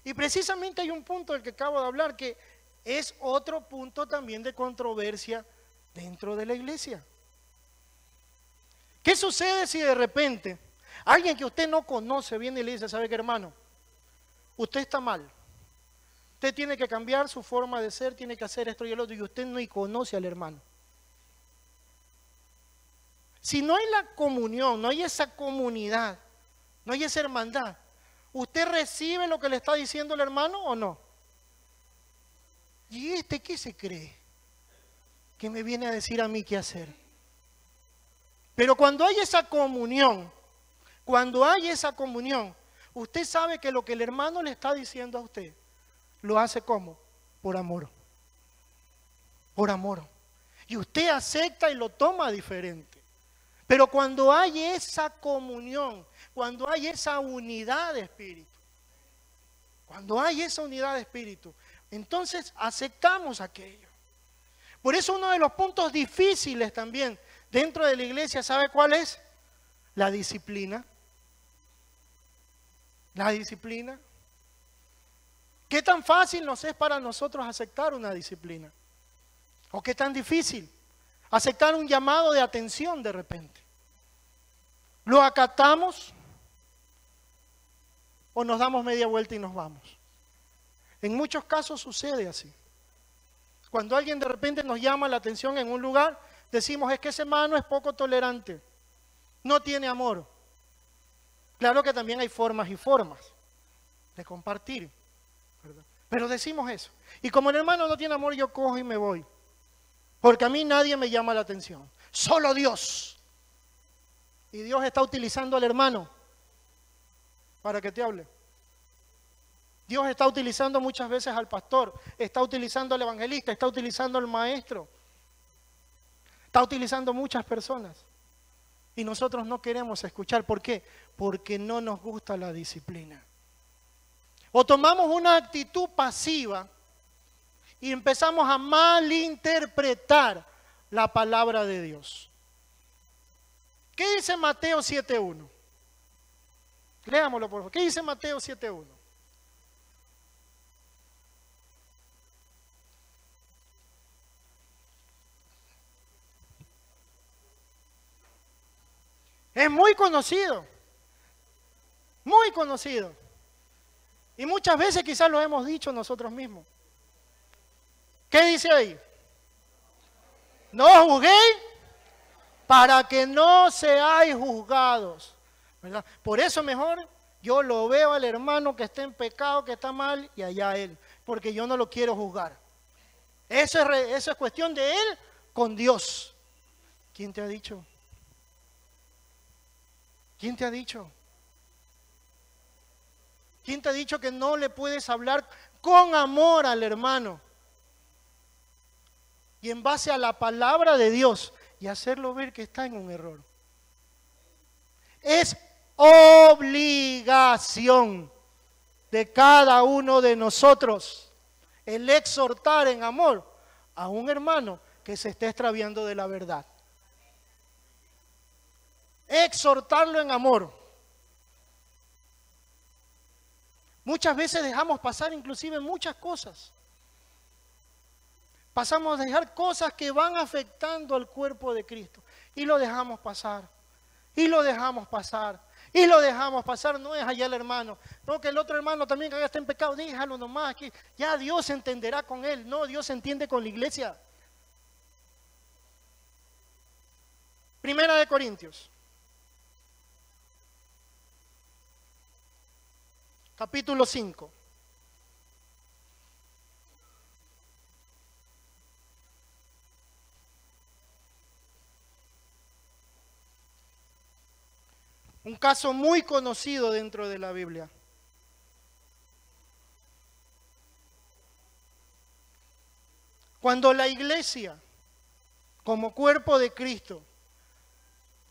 Y precisamente hay un punto del que acabo de hablar que es otro punto también de controversia dentro de la iglesia. ¿Qué sucede si de repente alguien que usted no conoce viene y le dice, ¿sabe qué, hermano? Usted está mal. Usted tiene que cambiar su forma de ser, tiene que hacer esto y el otro, y usted no conoce al hermano. Si no hay la comunión, no hay esa comunidad, no hay esa hermandad, ¿usted recibe lo que le está diciendo el hermano o no? ¿Y este qué se cree? Que me viene a decir a mí qué hacer. Pero cuando hay esa comunión, usted sabe que lo que el hermano le está diciendo a usted, lo hace ¿cómo? Por amor. Por amor. Y usted acepta y lo toma diferente. Pero cuando hay esa comunión, cuando hay esa unidad de espíritu, entonces aceptamos aquello. Por eso uno de los puntos difíciles también dentro de la iglesia, ¿sabe cuál es? La disciplina. La disciplina. ¿Qué tan fácil nos es para nosotros aceptar una disciplina? ¿O qué tan difícil? Aceptar un llamado de atención de repente. ¿Lo acatamos o nos damos media vuelta y nos vamos? En muchos casos sucede así. Cuando alguien de repente nos llama la atención en un lugar, decimos, es que ese hermano es poco tolerante, no tiene amor. Claro que también hay formas y formas de compartir, ¿verdad? Pero decimos eso. Y como el hermano no tiene amor, yo cojo y me voy. Porque a mí nadie me llama la atención. Solo Dios. Y Dios está utilizando al hermano para que te hable. Dios está utilizando muchas veces al pastor, está utilizando al evangelista, está utilizando al maestro. Está utilizando muchas personas. Y nosotros no queremos escuchar. ¿Por qué? Porque no nos gusta la disciplina. O tomamos una actitud pasiva y empezamos a malinterpretar la palabra de Dios. ¿Qué dice Mateo 7:1? Leámoslo por favor. ¿Qué dice Mateo 7:1? Es muy conocido. Muy conocido. Y muchas veces quizás lo hemos dicho nosotros mismos. ¿Qué dice ahí? No juzguéis para que no seáis juzgados, ¿verdad? Por eso mejor yo lo veo al hermano que está en pecado, que está mal, y allá él, porque yo no lo quiero juzgar. Eso es cuestión de él con Dios. ¿Quién te ha dicho? ¿Quién te ha dicho? ¿Quién te ha dicho que no le puedes hablar con amor al hermano? Y en base a la palabra de Dios y hacerlo ver que está en un error. Es obligación de cada uno de nosotros el exhortar en amor a un hermano que se esté extraviando de la verdad. Exhortarlo en amor. Muchas veces dejamos pasar inclusive muchas cosas. Pasamos a dejar cosas que van afectando al cuerpo de Cristo. Y lo dejamos pasar. Y lo dejamos pasar. Y lo dejamos pasar. No es allá el hermano. No, que el otro hermano también que está en pecado. Déjalo nomás. Que ya Dios entenderá con él. No, Dios entiende con la iglesia. Primera de Corintios. capítulo 5. Un caso muy conocido dentro de la Biblia. Cuando la iglesia, como cuerpo de Cristo,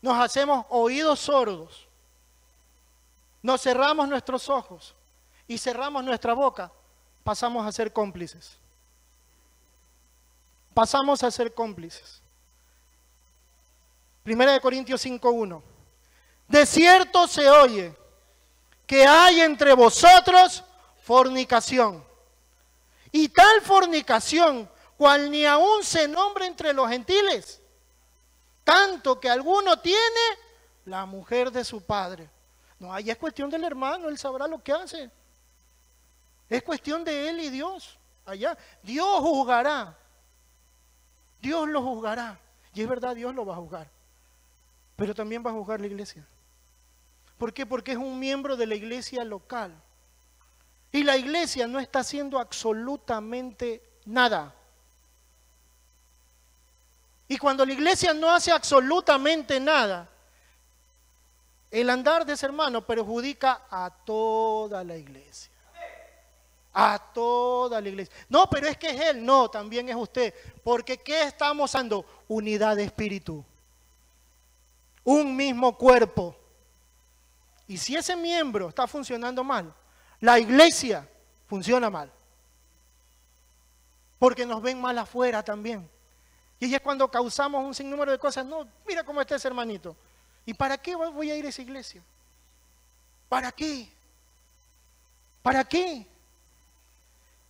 nos hacemos oídos sordos, nos cerramos nuestros ojos y cerramos nuestra boca, pasamos a ser cómplices. Pasamos a ser cómplices. 1 Corintios 5:1. De cierto se oye que hay entre vosotros fornicación. Y tal fornicación, cual ni aún se nombra entre los gentiles, tanto que alguno tiene la mujer de su padre. No, ahí es cuestión del hermano, él sabrá lo que hace. Es cuestión de él y Dios. Allá, Dios juzgará. Dios lo juzgará. Y es verdad, Dios lo va a juzgar. Pero también va a juzgar la iglesia. ¿Por qué? Porque es un miembro de la iglesia local. Y la iglesia no está haciendo absolutamente nada. Y cuando la iglesia no hace absolutamente nada, el andar de ese hermano perjudica a toda la iglesia. A toda la iglesia. No, pero es que es él. No, también es usted. Porque ¿qué estamos dando? Unidad de espíritu. Un mismo cuerpo. Y si ese miembro está funcionando mal, la iglesia funciona mal. Porque nos ven mal afuera también. Y ahí es cuando causamos un sinnúmero de cosas. No, mira cómo está ese hermanito. ¿Y para qué voy a ir a esa iglesia? ¿Para qué? ¿Para qué?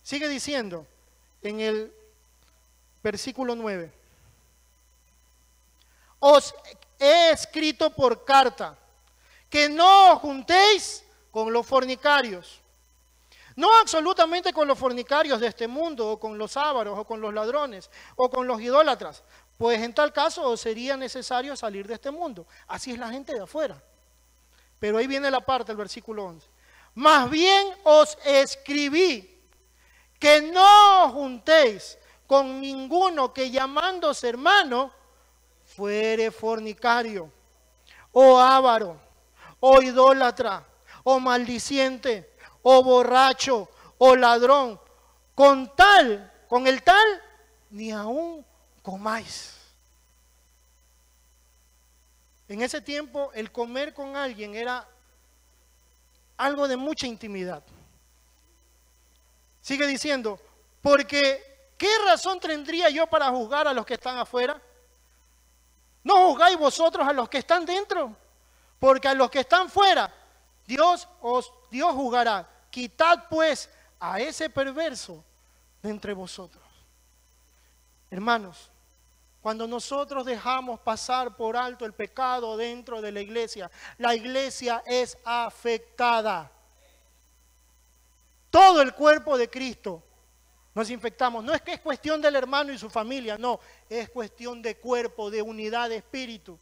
Sigue diciendo en el versículo 9. Os he escrito por carta que no os juntéis con los fornicarios. No absolutamente con los fornicarios de este mundo, o con los ávaros, o con los ladrones, o con los idólatras, pues en tal caso os sería necesario salir de este mundo. Así es la gente de afuera. Pero ahí viene la parte del versículo 11. Más bien os escribí que no os juntéis con ninguno que llamándose hermano fuere fornicario, o ávaro, o idólatra, o maldiciente, o borracho, o ladrón, con el tal, ni aún comáis. En ese tiempo, el comer con alguien era algo de mucha intimidad. Sigue diciendo, porque ¿qué razón tendría yo para juzgar a los que están afuera? ¿No juzgáis vosotros a los que están dentro? Porque a los que están fuera, Dios juzgará. Quitad pues a ese perverso de entre vosotros. Hermanos, cuando nosotros dejamos pasar por alto el pecado dentro de la iglesia es afectada. Todo el cuerpo de Cristo nos infectamos. No es que es cuestión del hermano y su familia, no. Es cuestión de cuerpo, de unidad de espíritu.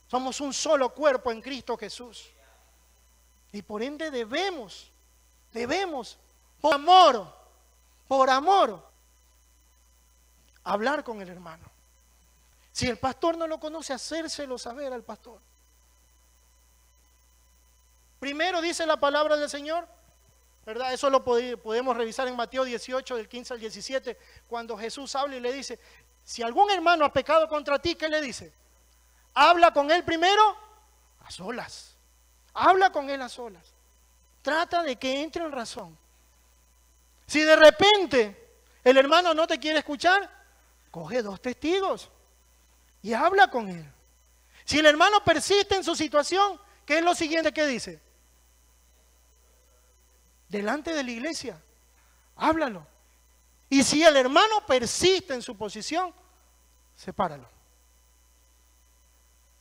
Somos un solo cuerpo en Cristo Jesús. Y por ende debemos, por amor, hablar con el hermano. Si el pastor no lo conoce, hacérselo saber al pastor. Primero dice la palabra del Señor, ¿verdad? Eso lo podemos revisar en Mateo 18, del 15 al 17, cuando Jesús habla y le dice, si algún hermano ha pecado contra ti, ¿qué le dice? Habla con él primero a solas. Habla con él a solas. Trata de que entre en razón. Si de repente el hermano no te quiere escuchar, coge 2 testigos y habla con él. Si el hermano persiste en su situación, ¿qué es lo siguiente que dice? Delante de la iglesia, háblalo. Y si el hermano persiste en su posición, sepáralo.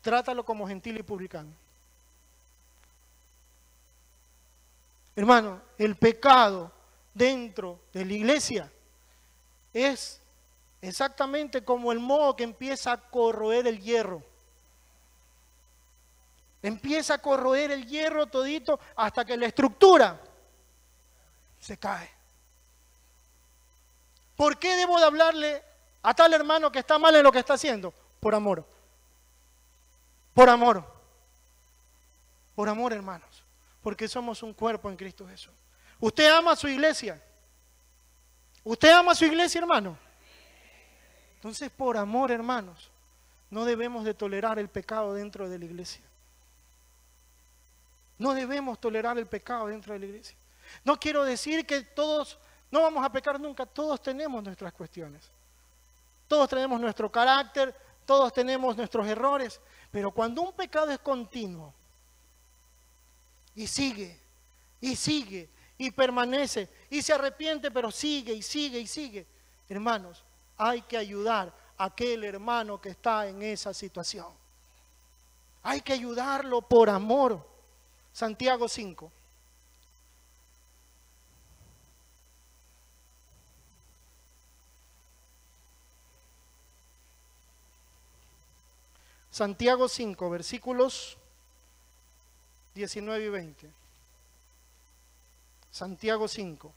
Trátalo como gentil y publicano. Hermano, el pecado dentro de la iglesia es exactamente como el moho que empieza a corroer el hierro. Empieza a corroer el hierro todito hasta que la estructura se cae. ¿Por qué debo de hablarle a tal hermano que está mal en lo que está haciendo? Por amor. Por amor. Por amor, hermanos. Porque somos un cuerpo en Cristo Jesús. ¿Usted ama a su iglesia? ¿Usted ama a su iglesia, hermano? Entonces, por amor, hermanos, no debemos de tolerar el pecado dentro de la iglesia. No debemos tolerar el pecado dentro de la iglesia. No quiero decir que todos no vamos a pecar nunca. Todos tenemos nuestras cuestiones. Todos tenemos nuestro carácter, todos tenemos nuestros errores. Pero cuando un pecado es continuo y sigue, y permanece, y se arrepiente, pero sigue, y sigue, y sigue, hermanos, hay que ayudar a aquel hermano que está en esa situación. Hay que ayudarlo por amor. Santiago 5. Santiago 5, versículos 19 y 20. Santiago 5,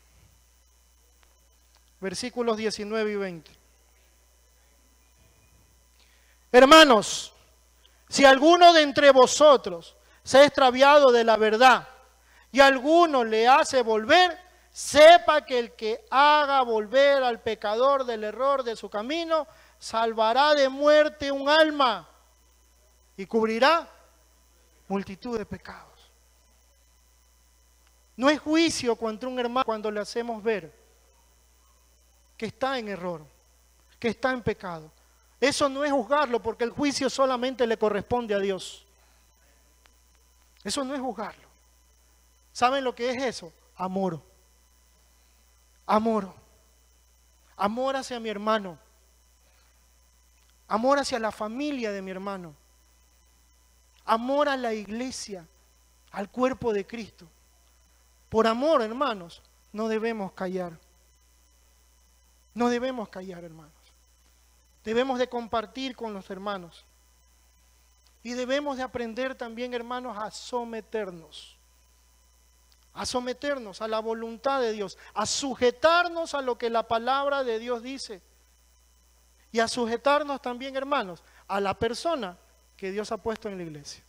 versículos 19 y 20. Hermanos, si alguno de entre vosotros se ha extraviado de la verdad y alguno le hace volver, sepa que el que haga volver al pecador del error de su camino, salvará de muerte un alma y cubrirá multitud de pecados. No es juicio contra un hermano cuando le hacemos ver que está en error, que está en pecado. Eso no es juzgarlo, porque el juicio solamente le corresponde a Dios. Eso no es juzgarlo. ¿Saben lo que es eso? Amor. Amor. Amor hacia mi hermano. Amor hacia la familia de mi hermano. Amor a la iglesia, al cuerpo de Cristo. Por amor, hermanos, no debemos callar. No debemos callar, hermanos. Debemos de compartir con los hermanos. Y debemos de aprender también, hermanos, a someternos. A someternos a la voluntad de Dios. A sujetarnos a lo que la palabra de Dios dice. Y a sujetarnos también, hermanos, a la persona que Dios ha puesto en la iglesia.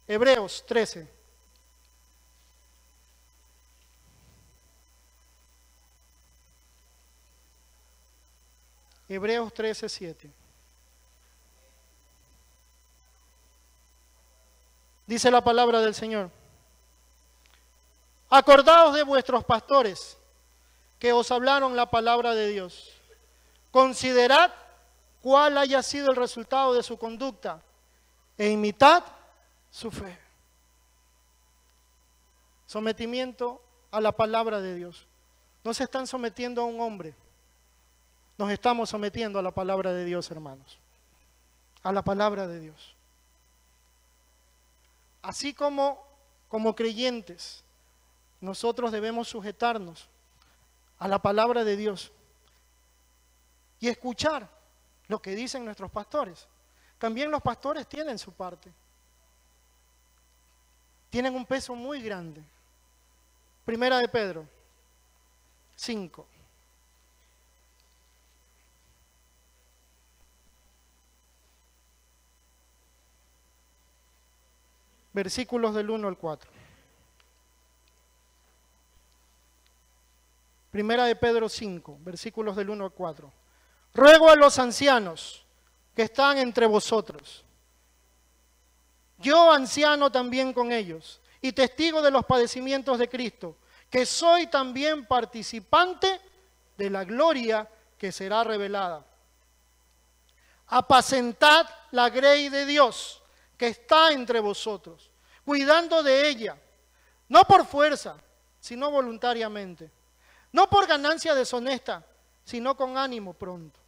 Hebreos 13. Hebreos 13, 7. Dice la palabra del Señor. Acordaos de vuestros pastores que os hablaron la palabra de Dios. Considerad cuál haya sido el resultado de su conducta e imitad su fe. Sometimiento a la palabra de Dios. No se están sometiendo a un hombre. Nos estamos sometiendo a la palabra de Dios, hermanos. A la palabra de Dios. Así como creyentes, nosotros debemos sujetarnos a la palabra de Dios y escuchar lo que dicen nuestros pastores. También los pastores tienen su parte. Tienen un peso muy grande. Primera de Pedro 5. Versículos del 1 al 4. Primera de Pedro 5, versículos del 1 al 4. Ruego a los ancianos que están entre vosotros, yo anciano también con ellos, y testigo de los padecimientos de Cristo, que soy también participante de la gloria que será revelada. Apacentad la grey de Dios que está entre vosotros, cuidando de ella, no por fuerza, sino voluntariamente, no por ganancia deshonesta, sino con ánimo pronto,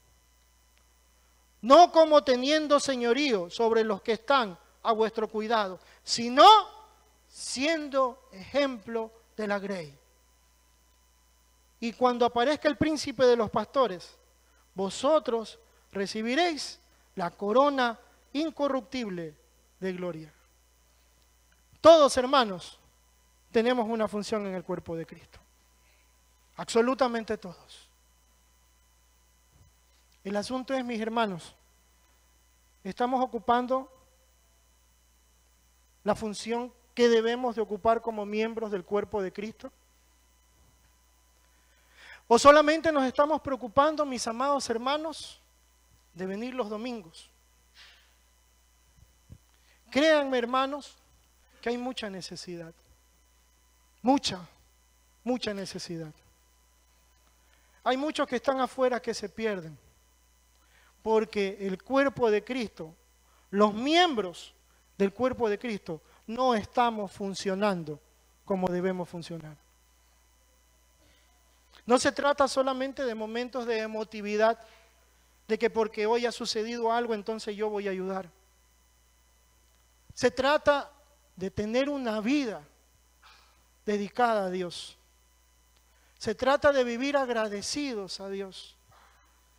no como teniendo señorío sobre los que están a vuestro cuidado, sino siendo ejemplo de la grey. Y cuando aparezca el príncipe de los pastores, vosotros recibiréis la corona incorruptible de gloria. Todos, hermanos, tenemos una función en el cuerpo de Cristo. Absolutamente todos. El asunto es, mis hermanos, ¿estamos ocupando la función que debemos de ocupar como miembros del cuerpo de Cristo? ¿O solamente nos estamos preocupando, mis amados hermanos, de venir los domingos? Créanme, hermanos, que hay mucha necesidad. Mucha necesidad. Hay muchos que están afuera que se pierden. Porque el cuerpo de Cristo, los miembros del cuerpo de Cristo, no estamos funcionando como debemos funcionar. No se trata solamente de momentos de emotividad, de que porque hoy ha sucedido algo, entonces yo voy a ayudar. Se trata de tener una vida dedicada a Dios. Se trata de vivir agradecidos a Dios.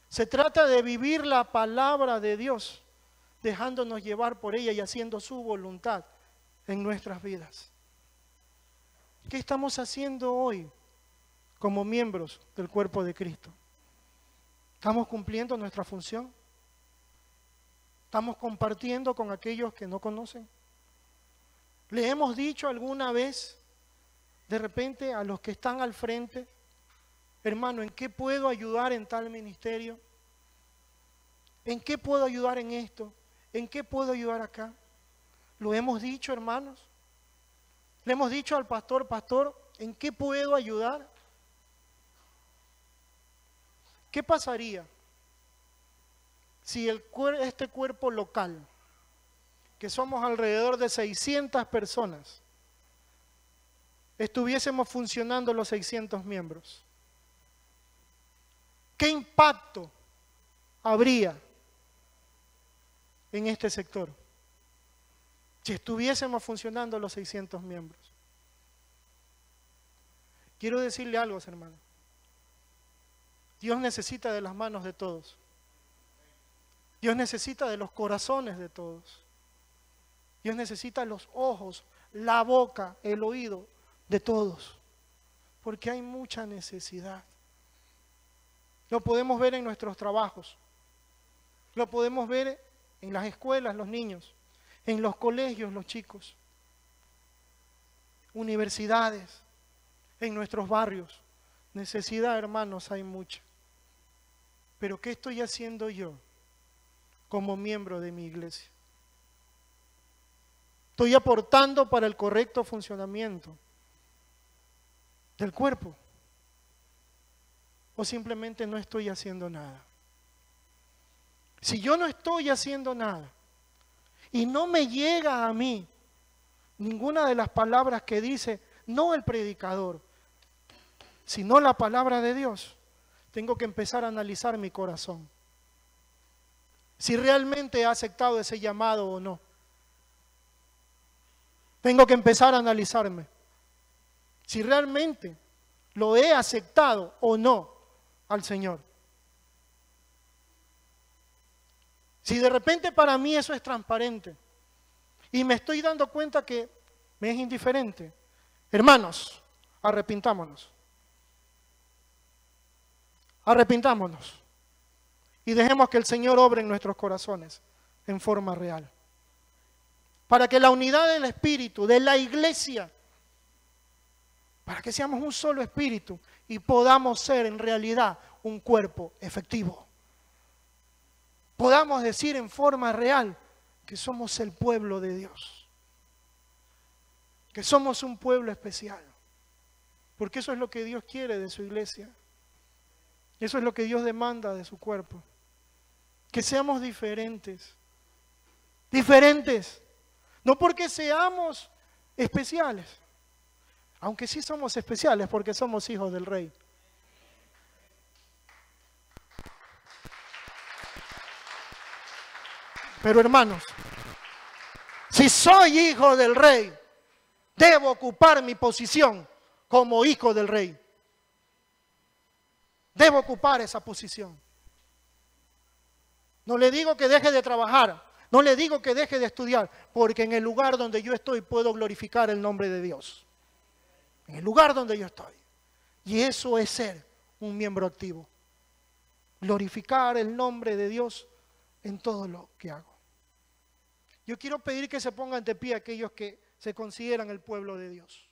Se trata de vivir la palabra de Dios, dejándonos llevar por ella y haciendo su voluntad en nuestras vidas. ¿Qué estamos haciendo hoy como miembros del cuerpo de Cristo? ¿Estamos cumpliendo nuestra función? ¿Estamos compartiendo con aquellos que no conocen? ¿Le hemos dicho alguna vez, de repente, a los que están al frente, hermano, ¿en qué puedo ayudar en tal ministerio? ¿En qué puedo ayudar en esto? ¿En qué puedo ayudar acá? ¿Lo hemos dicho, hermanos? ¿Le hemos dicho al pastor, pastor, ¿en qué puedo ayudar? ¿Qué pasaría si este cuerpo local, que somos alrededor de 600 personas, estuviésemos funcionando los 600 miembros? ¿Qué impacto habría en este sector si estuviésemos funcionando los 600 miembros? Quiero decirle algo, hermano. Dios necesita de las manos de todos. Dios necesita de los corazones de todos. Dios necesita los ojos, la boca, el oído de todos. Porque hay mucha necesidad. Lo podemos ver en nuestros trabajos. Lo podemos ver en las escuelas, los niños. En los colegios, los chicos. Universidades. En nuestros barrios. Necesidad, hermanos, hay mucha. Pero ¿qué estoy haciendo yo como miembro de mi iglesia? ¿Estoy aportando para el correcto funcionamiento del cuerpo? ¿O simplemente no estoy haciendo nada? Si yo no estoy haciendo nada y no me llega a mí ninguna de las palabras que dice, no el predicador, sino la palabra de Dios, tengo que empezar a analizar mi corazón. Si realmente he aceptado ese llamado o no. Tengo que empezar a analizarme. Si realmente lo he aceptado o no al Señor. Si de repente para mí eso es transparente y me estoy dando cuenta que me es indiferente, hermanos, arrepintámonos. Arrepintámonos y dejemos que el Señor obre en nuestros corazones en forma real. Para que la unidad del Espíritu, de la iglesia, para que seamos un solo espíritu y podamos ser en realidad un cuerpo efectivo. Podamos decir en forma real que somos el pueblo de Dios. Que somos un pueblo especial. Porque eso es lo que Dios quiere de su iglesia. Eso es lo que Dios demanda de su cuerpo. Que seamos diferentes. Diferentes. No porque seamos especiales. Aunque sí somos especiales porque somos hijos del Rey. Pero hermanos, si soy hijo del Rey, debo ocupar mi posición como hijo del Rey. Debo ocupar esa posición. No le digo que deje de trabajar, no le digo que deje de estudiar, porque en el lugar donde yo estoy puedo glorificar el nombre de Dios. en el lugar donde yo estoy. Y eso es ser un miembro activo. Glorificar el nombre de Dios en todo lo que hago. Yo quiero pedir que se pongan de pie aquellos que se consideran el pueblo de Dios.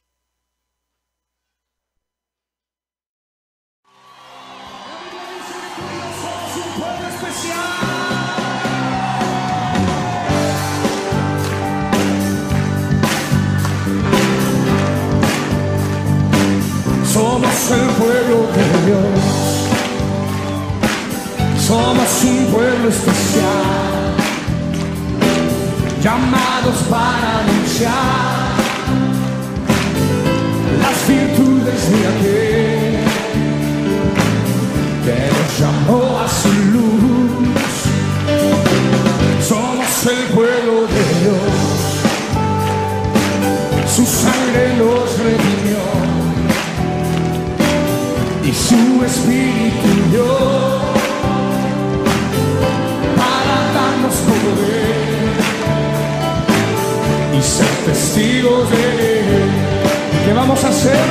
Somos el pueblo de Dios, somos un pueblo especial, llamados para anunciar las virtudes de aquel que nos llamó a su luz. Somos el pueblo de Dios, su sangre nos redimió y su espíritu dio para darnos poder y ser testigos de él. ¿Qué vamos a hacer?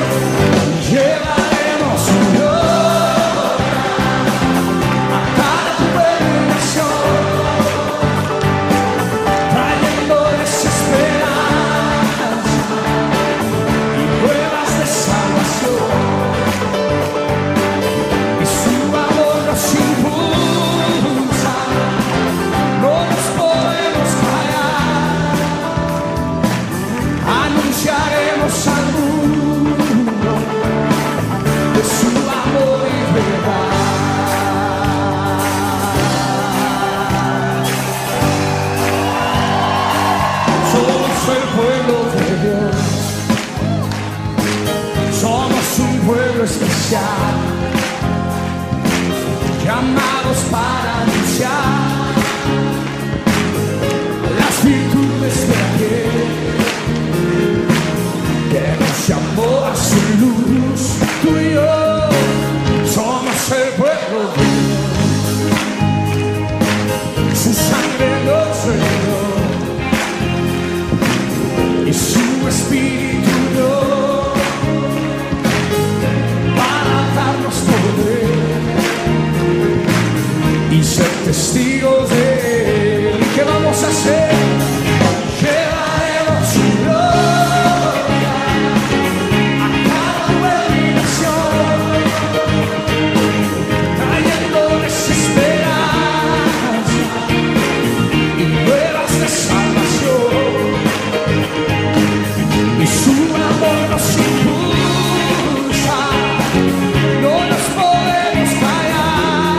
Llevaremos su gloria a cada pueblo y nación, trayéndoles esperanza y pruebas de salvación. Anunciaremos al mundo de su amor y verdad. Somos el pueblo de Dios, somos un pueblo especial, llamados para anunciar las virtudes de aquel que nos llamó a su luz. Tú y yo somos el pueblo de Dios, su sangre nos redimió y su espíritu dio para darnos poder y ser testigos de él. ¿Qué vamos a hacer? Llevaremos su gloria a cada pueblo y nación, trayéndoles esperanza y nuevas de salvación, y su amor nos impulsa, no nos podemos callar.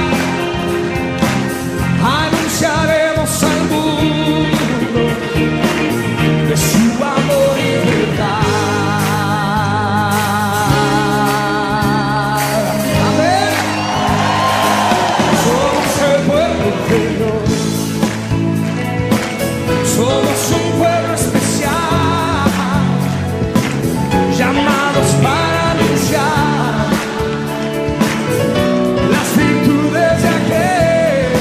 Anunciaremos al mundo de su amor y verdad. Amén. Somos el pueblo de Dios, somos un pueblo especial, llamados para anunciar las virtudes de aquel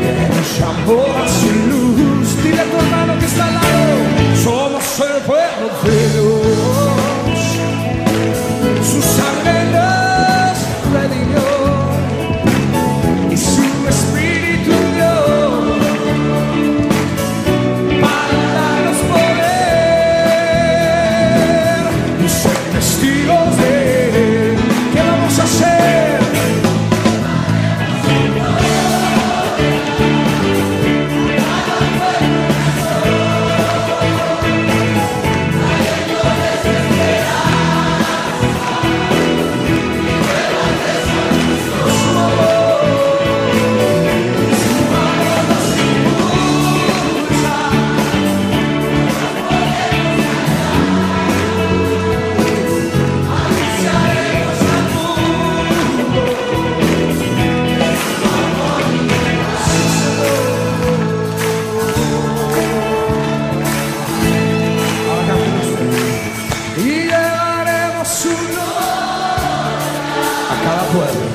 que nos llamó a su luz. Dile a tu hermano que está al lado: somos el pueblo de Dios, su sangre nos redimió y su espíritu dio para darnos poder y ser testigos de él. ¿Qué vamos a hacer? Y llevaremos su gloria a cada pueblo,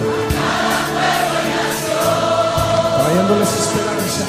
trayéndoles esperanza